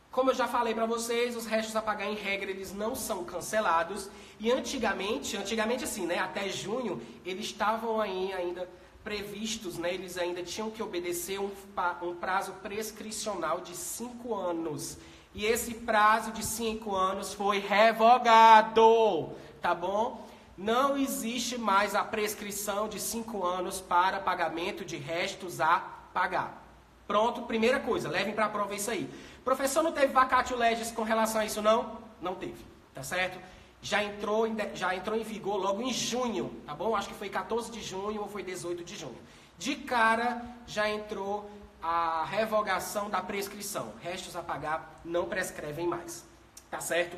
A: como eu já falei para vocês, os restos a pagar em regra, eles não são cancelados. E antigamente assim, né, até junho, eles estavam aí ainda previstos, né, eles ainda tinham que obedecer um prazo prescricional de 5 anos. E esse prazo de 5 anos foi revogado. Tá bom? Não existe mais a prescrição de 5 anos para pagamento de restos a pagar. Pronto, primeira coisa, levem para a prova isso aí. Professor, não teve vacatio legis com relação a isso não? Não teve, tá certo? Já entrou em vigor logo em junho, tá bom? Acho que foi 14 de junho ou foi 18 de junho. De cara, já entrou a revogação da prescrição. Restos a pagar não prescrevem mais, tá certo?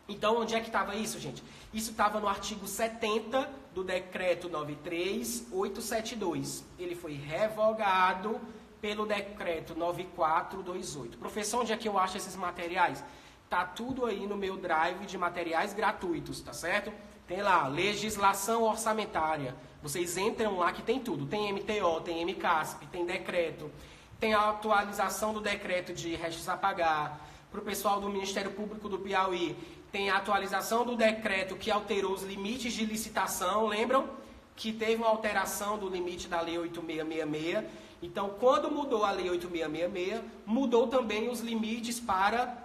A: Então, onde é que estava isso, gente? Isso estava no artigo 70 do decreto 93.872. Ele foi revogado pelo decreto 9428. Professor, onde é que eu acho esses materiais? Tá tudo aí no meu drive de materiais gratuitos, tá certo? Tem lá, legislação orçamentária. Vocês entram lá que tem tudo. Tem MTO, tem MCASP, tem decreto. Tem a atualização do decreto de restos a pagar. Para o pessoal do Ministério Público do Piauí, tem a atualização do decreto que alterou os limites de licitação. Lembram que teve uma alteração do limite da Lei 8666? Então, quando mudou a Lei 8666, mudou também os limites para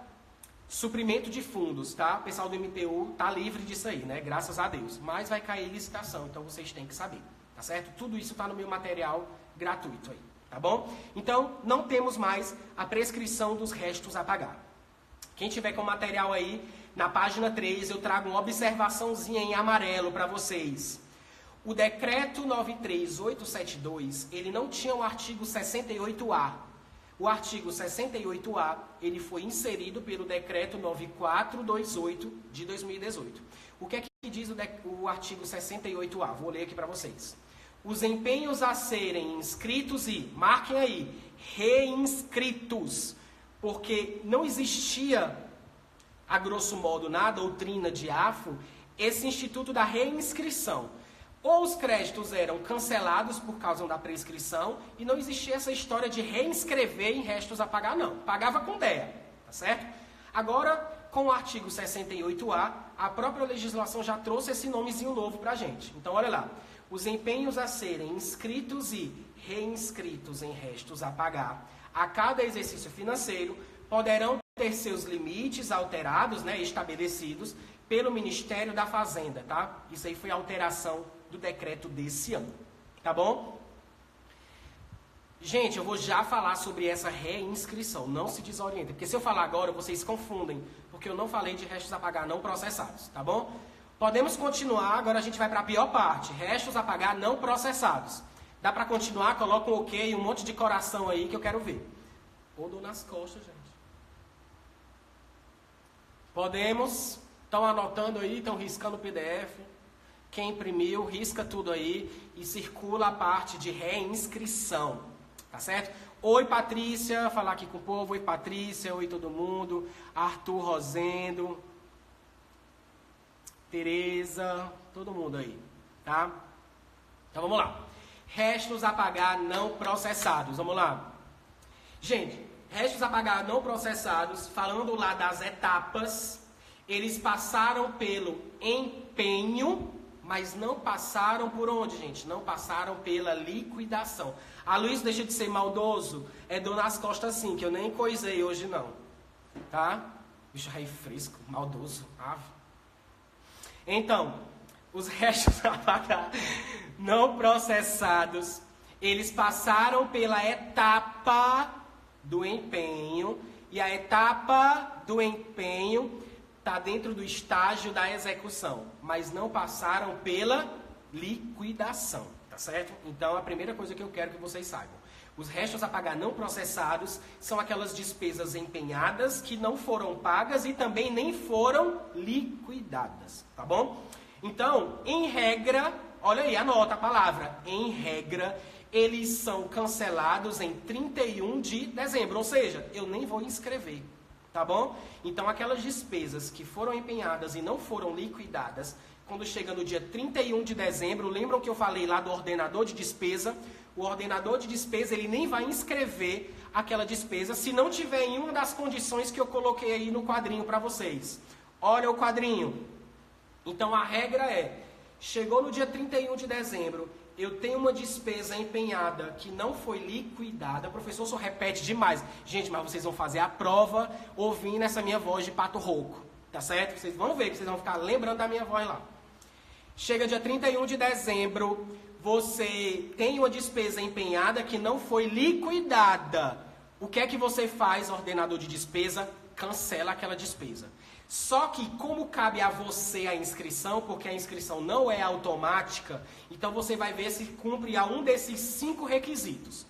A: suprimento de fundos, tá? O pessoal do MTU tá livre disso aí, né? Graças a Deus. Mas vai cair licitação, então vocês têm que saber, tá certo? Tudo isso tá no meu material gratuito aí, tá bom? Então, não temos mais a prescrição dos restos a pagar. Quem tiver com o material aí, na página 3, eu trago uma observaçãozinha em amarelo para vocês. O decreto 93.872, ele não tinha o artigo 68A. O artigo 68A, ele foi inserido pelo decreto 9428 de 2018. O que é que diz o artigo 68A? Vou ler aqui para vocês. Os empenhos a serem inscritos e, marquem aí, reinscritos, porque não existia, a grosso modo, na doutrina de AFO, esse instituto da reinscrição. Ou os créditos eram cancelados por causa da prescrição e não existia essa história de reinscrever em restos a pagar, não. Pagava com DEA, tá certo? Agora, com o artigo 68A, a própria legislação já trouxe esse nomezinho novo pra gente. Então, olha lá. Os empenhos a serem inscritos e reinscritos em restos a pagar a cada exercício financeiro poderão ter seus limites alterados, né, estabelecidos pelo Ministério da Fazenda, tá? Isso aí foi a alteração do decreto desse ano, tá bom? Gente, eu vou já falar sobre essa reinscrição, não se desorientem, porque se eu falar agora, vocês confundem, porque eu não falei de restos a pagar não processados, tá bom? Podemos continuar, agora a gente vai para a pior parte, restos a pagar não processados. Dá para continuar? Coloca um ok, um monte de coração aí que eu quero ver. Ou dor nas costas, gente. Podemos? Estão anotando aí, estão riscando o PDF. Quem imprimiu, risca tudo aí e circula a parte de reinscrição. Tá certo? Oi, Patrícia, falar aqui com o povo. Oi, Patrícia, oi todo mundo. Arthur Rosendo, Tereza, todo mundo aí, tá? Então vamos lá. Restos a pagar não processados. Vamos lá. Gente, restos a pagar não processados, falando lá das etapas, eles passaram pelo empenho, mas não passaram por onde, gente? Não passaram pela liquidação. A Luiz deixa de ser maldoso, é dor nas costas sim, que eu nem coisei hoje não. Tá? Bicho rei fresco, maldoso, ave. Então, os restos a pagar não processados, eles passaram pela etapa do empenho, e a etapa do empenho está dentro do estágio da execução, mas não passaram pela liquidação, tá certo? Então, a primeira coisa que eu quero que vocês saibam, os restos a pagar não processados são aquelas despesas empenhadas que não foram pagas e também nem foram liquidadas, tá bom? Então, em regra, olha aí, anota a palavra, em regra, eles são cancelados em 31 de dezembro, ou seja, eu nem vou inscrever, tá bom? Então, aquelas despesas que foram empenhadas e não foram liquidadas, quando chega no dia 31 de dezembro, lembram que eu falei lá do ordenador de despesa? O ordenador de despesa, ele nem vai inscrever aquela despesa se não tiver em uma das condições que eu coloquei aí no quadrinho para vocês. Olha o quadrinho. Então, a regra é, chegou no dia 31 de dezembro, eu tenho uma despesa empenhada que não foi liquidada. O professor só repete demais. Gente, mas vocês vão fazer a prova ouvindo essa minha voz de pato rouco. Tá certo? Vocês vão ver, que vocês vão ficar lembrando da minha voz lá. Chega dia 31 de dezembro, você tem uma despesa empenhada que não foi liquidada. O que é que você faz, ordenador de despesa? Cancela aquela despesa. Só que como cabe a você a inscrição, porque a inscrição não é automática, então você vai ver se cumpre a um desses 5 requisitos.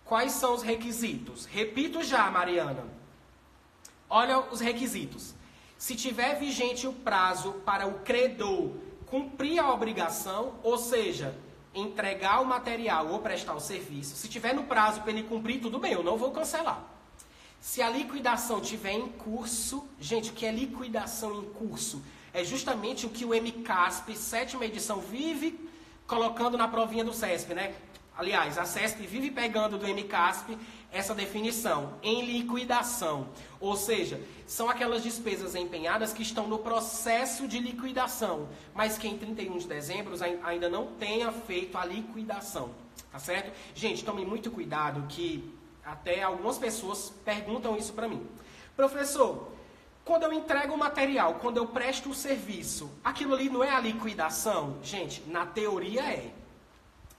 A: Quais são os requisitos? Repito já, Mariana. Olha os requisitos. Se tiver vigente o prazo para o credor cumprir a obrigação, ou seja, entregar o material ou prestar o serviço, se tiver no prazo para ele cumprir, tudo bem, eu não vou cancelar. Se a liquidação tiver em curso, gente, o que é liquidação em curso? É justamente o que o MCASP, 7ª edição, vive colocando na provinha do CESP, né? Aliás, a CESP vive pegando do MCASP essa definição, em liquidação. Ou seja, são aquelas despesas empenhadas que estão no processo de liquidação, mas que em 31 de dezembro ainda não tenha feito a liquidação, tá certo? Gente, tomem muito cuidado que até algumas pessoas perguntam isso para mim. Professor, quando eu entrego o material, quando eu presto o serviço, aquilo ali não é a liquidação? Gente, na teoria é.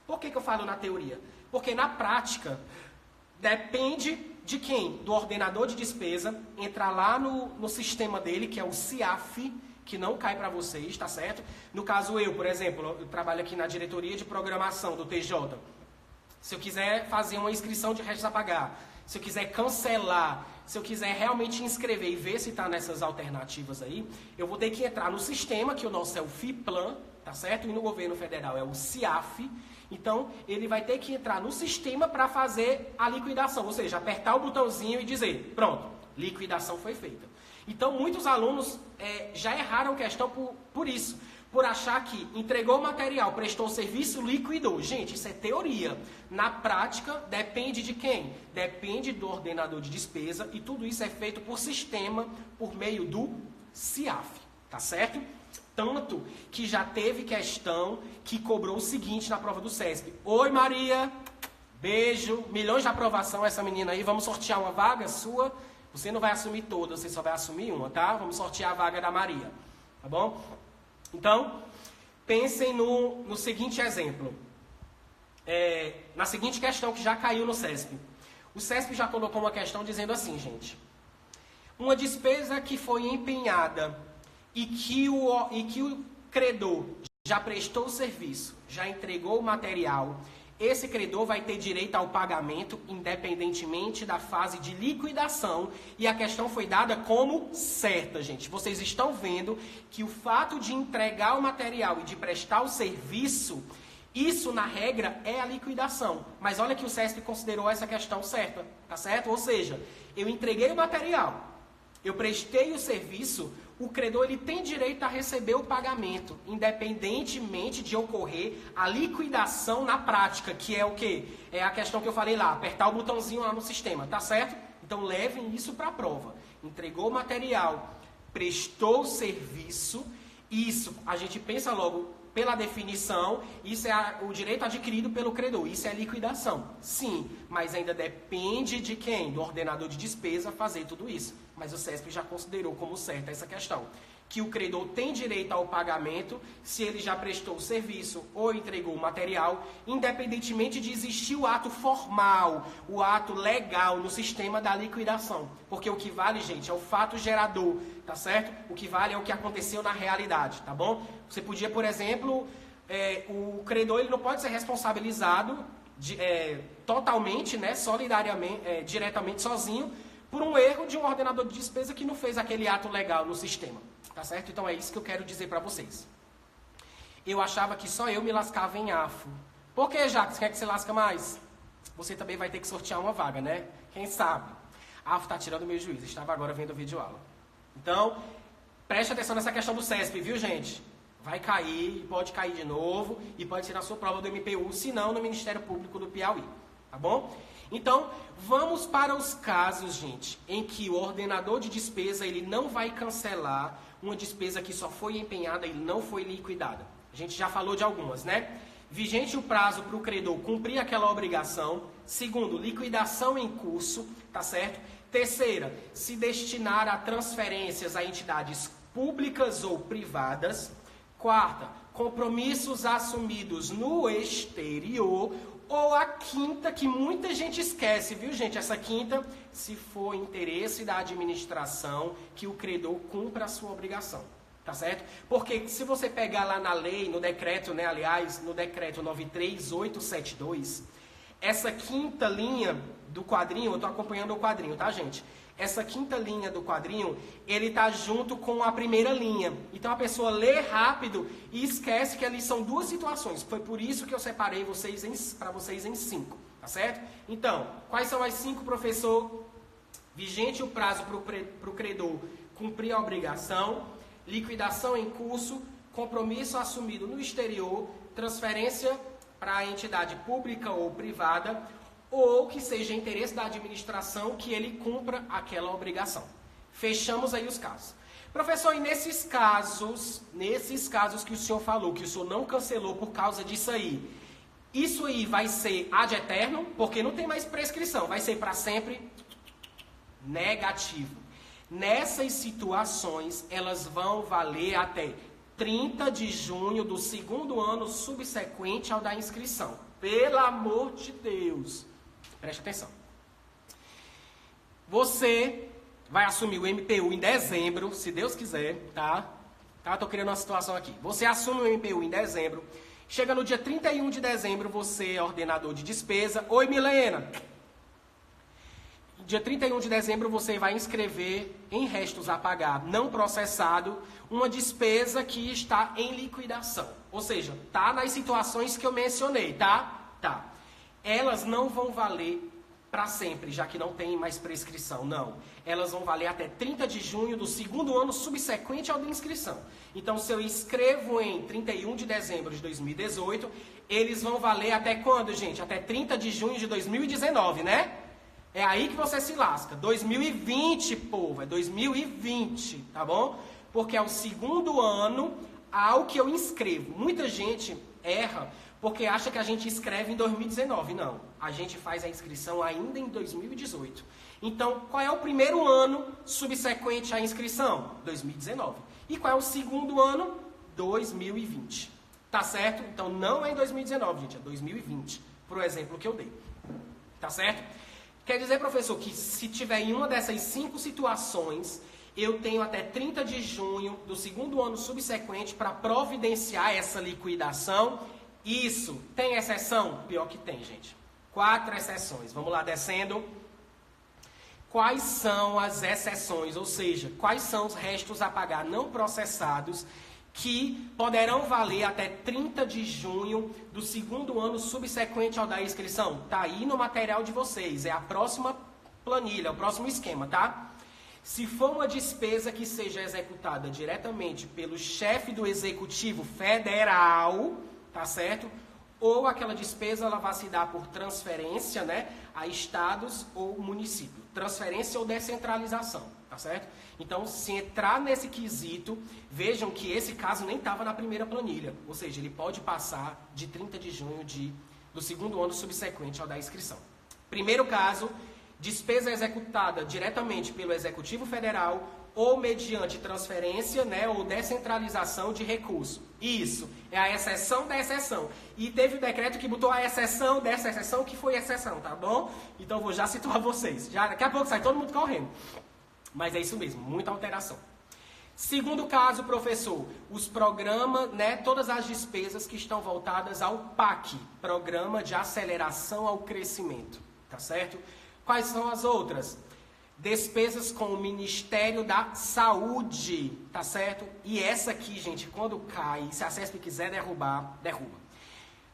A: Por que eu falo na teoria? Porque na prática, depende de quem? Do ordenador de despesa, entrar lá no sistema dele, que é o CIAF, que não cai para vocês, tá certo? No caso eu, por exemplo, eu trabalho aqui na diretoria de programação do TJ. Se eu quiser fazer uma inscrição de restos a pagar, se eu quiser cancelar, se eu quiser realmente inscrever e ver se está nessas alternativas aí, eu vou ter que entrar no sistema, que o nosso é o FIPLAN, tá certo? E no governo federal é o CIAF. Então, ele vai ter que entrar no sistema para fazer a liquidação, ou seja, apertar o botãozinho e dizer, pronto, liquidação foi feita. Então, muitos alunos já erraram questão por isso, por achar que entregou o material, prestou o serviço, liquidou. Gente, isso é teoria. Na prática, depende de quem? Depende do ordenador de despesa e tudo isso é feito por sistema, por meio do CIAF, tá certo? Tanto que já teve questão que cobrou o seguinte na prova do CESP. Oi, Maria, beijo, milhões de aprovação essa menina aí, vamos sortear uma vaga sua. Você não vai assumir todas, você só vai assumir uma, tá? Vamos sortear a vaga da Maria, tá bom? Então, pensem no seguinte exemplo. na seguinte questão que já caiu no CESP. O CESP já colocou uma questão dizendo assim, gente. Uma despesa que foi empenhada e que o credor já prestou o serviço, já entregou o material, esse credor vai ter direito ao pagamento independentemente da fase de liquidação, e a questão foi dada como certa, gente. Vocês estão vendo que o fato de entregar o material e de prestar o serviço, isso na regra é a liquidação. Mas olha que o CESP considerou essa questão certa, tá certo? Ou seja, eu entreguei o material, eu prestei o serviço, o credor ele tem direito a receber o pagamento, independentemente de ocorrer a liquidação na prática, que é o quê? É a questão que eu falei lá, apertar o botãozinho lá no sistema, tá certo? Então levem isso para a prova. Entregou o material, prestou o serviço, isso a gente pensa logo pela definição, isso é o direito adquirido pelo credor, isso é liquidação. Sim, mas ainda depende de quem? Do ordenador de despesa fazer tudo isso. Mas o CESP já considerou como certa essa questão. Que o credor tem direito ao pagamento se ele já prestou o serviço ou entregou o material, independentemente de existir o ato formal, o ato legal no sistema da liquidação. Porque o que vale, gente, é o fato gerador, tá certo? O que vale é o que aconteceu na realidade, tá bom? Você podia, por exemplo, o credor ele não pode ser responsabilizado totalmente, né, solidariamente, diretamente sozinho, por um erro de um ordenador de despesa que não fez aquele ato legal no sistema. Tá certo? Então é isso que eu quero dizer para vocês. Eu achava que só eu me lascava em AFO. Por que, Jacques? Quem é que se lasca mais? Você também vai ter que sortear uma vaga, né? Quem sabe? AFO tá tirando meu juízo. Estava agora vendo o vídeo aula. Então, preste atenção nessa questão do CESP, viu, gente? Vai cair, pode cair de novo e pode ser na sua prova do MPU, se não no Ministério Público do Piauí. Tá bom? Então, vamos para os casos, gente, em que o ordenador de despesa ele não vai cancelar uma despesa que só foi empenhada e não foi liquidada. A gente já falou de algumas, né? Vigente o prazo para o credor cumprir aquela obrigação. Segundo, liquidação em curso, tá certo? Terceira, se destinar a transferências a entidades públicas ou privadas. Quarta, compromissos assumidos no exterior. Ou a quinta, que muita gente esquece, viu, gente? Essa quinta, se for interesse da administração que o credor cumpra a sua obrigação, tá certo? Porque se você pegar lá na lei, no decreto, né, aliás, no decreto 93872, essa quinta linha do quadrinho, eu tô acompanhando o quadrinho, tá, gente? Essa quinta linha do quadrinho, ele tá junto com a primeira linha. Então a pessoa lê rápido e esquece que ali são duas situações. Foi por isso que eu separei para vocês em 5, tá certo? Então, quais são as 5, professor? Vigente o prazo para o credor cumprir a obrigação, liquidação em curso, compromisso assumido no exterior, transferência para a entidade pública ou privada, ou que seja interesse da administração que ele cumpra aquela obrigação. Fechamos aí os casos. Professor, e nesses casos que o senhor falou, que o senhor não cancelou por causa disso aí, isso aí vai ser ad eterno, porque não tem mais prescrição, vai ser para sempre negativo. Nessas situações, elas vão valer até 30 de junho do segundo ano subsequente ao da inscrição. Pelo amor de Deus! Preste atenção. Você vai assumir o MPU em dezembro, se Deus quiser, tá? Tô criando uma situação aqui. Você assume o MPU em dezembro. Chega no dia 31 de dezembro, você é ordenador de despesa. Oi, Milena! Dia 31 de dezembro, você vai inscrever em restos a pagar, não processado, uma despesa que está em liquidação. Ou seja, tá nas situações que eu mencionei, tá? Tá. Elas não vão valer para sempre, já que não tem mais prescrição, não. Elas vão valer até 30 de junho do segundo ano subsequente ao da inscrição. Então, se eu inscrevo em 31 de dezembro de 2018, eles vão valer até quando, gente? Até 30 de junho de 2019, né? É aí que você se lasca. 2020, povo, é 2020, tá bom? Porque é o segundo ano ao que eu inscrevo. Muita gente erra porque acha que a gente escreve em 2019. Não, a gente faz a inscrição ainda em 2018. Então, qual é o primeiro ano subsequente à inscrição? 2019. E qual é o segundo ano? 2020. Tá certo? Então, não é em 2019, gente, é 2020. Pro exemplo que eu dei. Tá certo? Quer dizer, professor, que se tiver em uma dessas 5 situações, eu tenho até 30 de junho do segundo ano subsequente para providenciar essa liquidação. Isso. Tem exceção? Pior que tem, gente. 4 exceções. Vamos lá, descendo. Quais são as exceções? Ou seja, quais são os restos a pagar não processados que poderão valer até 30 de junho do segundo ano subsequente ao da inscrição? Tá aí no material de vocês. É a próxima planilha, o próximo esquema, tá? Se for uma despesa que seja executada diretamente pelo chefe do Executivo Federal, tá certo? Ou aquela despesa ela vai se dar por transferência, né, a estados ou município. Transferência ou descentralização, tá certo? Então, se entrar nesse quesito, vejam que esse caso nem estava na primeira planilha. Ou seja, ele pode passar de 30 de junho do segundo ano subsequente ao da inscrição. Primeiro caso, despesa executada diretamente pelo Executivo Federal ou mediante transferência, né, ou descentralização de recurso. Isso, é a exceção da exceção. E teve o decreto que botou a exceção dessa exceção, que foi exceção, tá bom? Então, vou já situar vocês. Já, daqui a pouco sai todo mundo correndo. Mas é isso mesmo, muita alteração. Segundo caso, professor, os programas, né, todas as despesas que estão voltadas ao PAC, Programa de Aceleração ao Crescimento, tá certo? Quais são as outras? Despesas com o Ministério da Saúde, tá certo? E essa aqui, gente, quando cai, se a CESP quiser derrubar, derruba.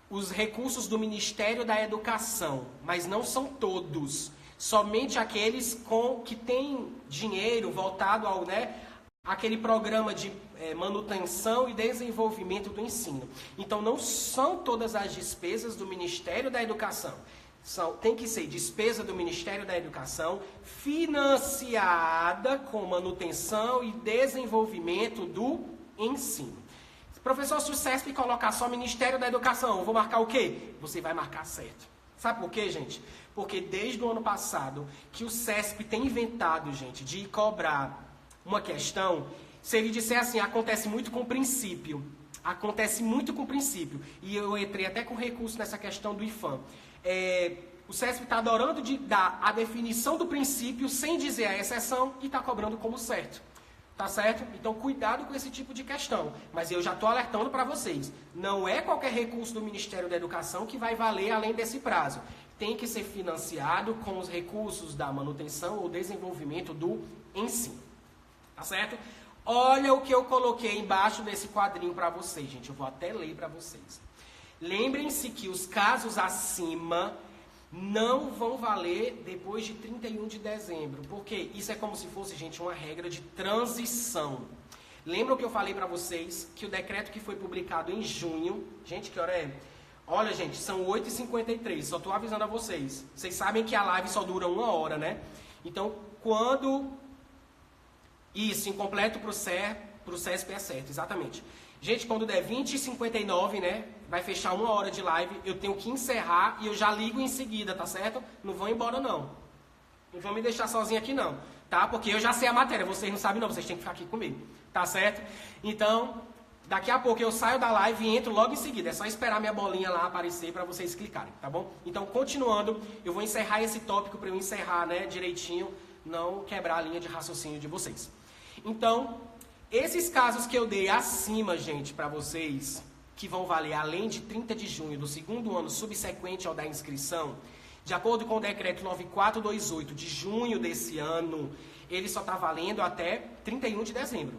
A: Os recursos do Ministério da Educação, mas não são todos. Somente aqueles que têm dinheiro voltado ao, né, aquele programa de manutenção e desenvolvimento do ensino. Então, não são todas as despesas do Ministério da Educação. Tem que ser despesa do Ministério da Educação financiada com manutenção e desenvolvimento do ensino. Professor, se o CESP colocar só Ministério da Educação, eu vou marcar o quê? Você vai marcar certo. Sabe por quê, gente? Porque desde o ano passado que o CESP tem inventado, gente, de cobrar uma questão, se ele disser assim, acontece muito com o princípio. Acontece muito com o princípio. E eu entrei até com recurso nessa questão do IFAM. O CESP está adorando de dar a definição do princípio sem dizer a exceção e está cobrando como certo. Tá certo? Então, cuidado com esse tipo de questão. Mas eu já estou alertando para vocês. Não é qualquer recurso do Ministério da Educação que vai valer além desse prazo. Tem que ser financiado com os recursos da manutenção ou desenvolvimento do ensino. Tá certo? Olha o que eu coloquei embaixo desse quadrinho para vocês, gente. Eu vou até ler para vocês. Lembrem-se que os casos acima não vão valer depois de 31 de dezembro. Porque isso é como se fosse, gente, uma regra de transição. Lembram que eu falei para vocês que o decreto que foi publicado em junho... Gente, que hora é? Olha, gente, são 8h53. Só estou avisando a vocês. Vocês sabem que a live só dura 1 hora, né? Então, quando... Isso, incompleto para o CESP é certo, exatamente. Gente, quando der 20h59, né? Vai fechar 1 hora de live, eu tenho que encerrar e eu já ligo em seguida, tá certo? Não vão embora, não. Não vão me deixar sozinho aqui, não. Tá? Porque eu já sei a matéria, vocês não sabem, não. Vocês têm que ficar aqui comigo. Tá certo? Então, daqui a pouco eu saio da live e entro logo em seguida. É só esperar minha bolinha lá aparecer para vocês clicarem, tá bom? Então, continuando, eu vou encerrar esse tópico para eu encerrar, né, direitinho, não quebrar a linha de raciocínio de vocês. Então, esses casos que eu dei acima, gente, para vocês, que vão valer além de 30 de junho do segundo ano subsequente ao da inscrição, de acordo com o decreto 9428 de junho desse ano, ele só está valendo até 31 de dezembro.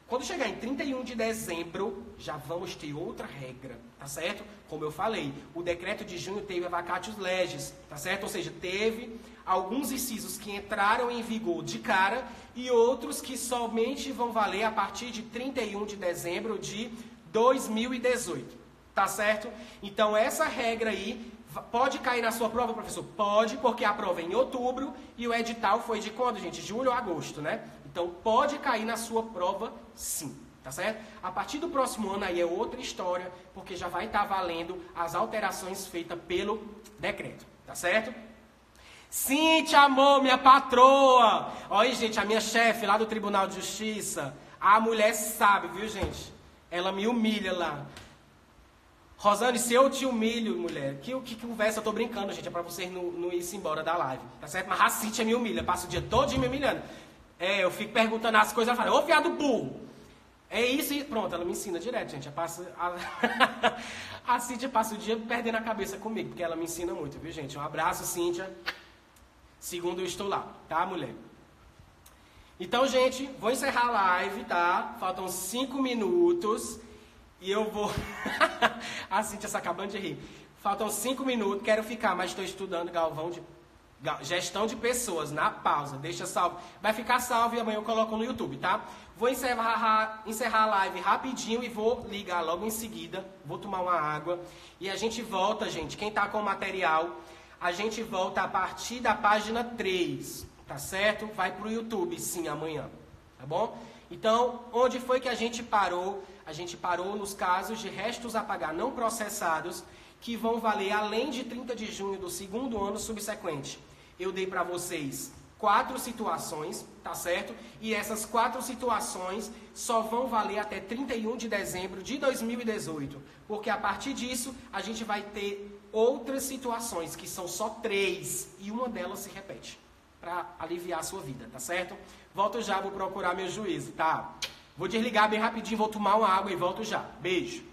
A: Quando chegar em 31 de dezembro, já vamos ter outra regra, tá certo? Como eu falei, o decreto de junho teve a vacatius legis, tá certo? Ou seja, teve alguns incisos que entraram em vigor de cara e outros que somente vão valer a partir de 31 de dezembro de 2018, tá certo? Então, essa regra aí pode cair na sua prova, professor? Pode, porque a prova é em outubro e o edital foi de quando, gente? Julho ou agosto, né? Então, pode cair na sua prova, sim, tá certo? A partir do próximo ano aí é outra história, porque já vai estar valendo as alterações feitas pelo decreto, tá certo? Cíntia, amor, minha patroa! Olha, gente, a minha chefe lá do Tribunal de Justiça, a mulher sabe, viu, gente? Ela me humilha lá. Rosane, se eu te humilho, mulher, que conversa, eu tô brincando, gente, é pra vocês não irem embora da live, tá certo? Mas a Cíntia me humilha, passa o dia todo me humilhando. Eu fico perguntando as coisas, ela fala, ô viado burro, é isso e pronto, ela me ensina direto, gente. A Cíntia passa o dia perdendo a cabeça comigo, porque ela me ensina muito, viu, gente? Um abraço, Cíntia. Segundo eu estou lá, tá, mulher? Então, gente, vou encerrar a live, tá? Faltam 5 minutos. E eu vou... A Cíntia está acabando de rir. Faltam 5 minutos, quero ficar, mas estou estudando gestão de pessoas na pausa. Deixa salvo. Vai ficar salvo e amanhã eu coloco no YouTube, tá? Vou encerrar a live rapidinho e vou ligar logo em seguida. Vou tomar uma água. E a gente volta, gente. Quem tá com o material, a gente volta a partir da página 3, tá certo? Vai pro YouTube, sim, amanhã, tá bom? Então, onde foi que a gente parou? A gente parou nos casos de restos a pagar não processados, que vão valer além de 30 de junho do segundo ano subsequente. Eu dei para vocês 4 situações, tá certo? E essas 4 situações só vão valer até 31 de dezembro de 2018. Porque a partir disso, a gente vai ter outras situações, que são só 3, e uma delas se repete, para aliviar a sua vida, tá certo? Volto já, vou procurar meu juízo, tá? Vou desligar bem rapidinho, vou tomar uma água e volto já. Beijo.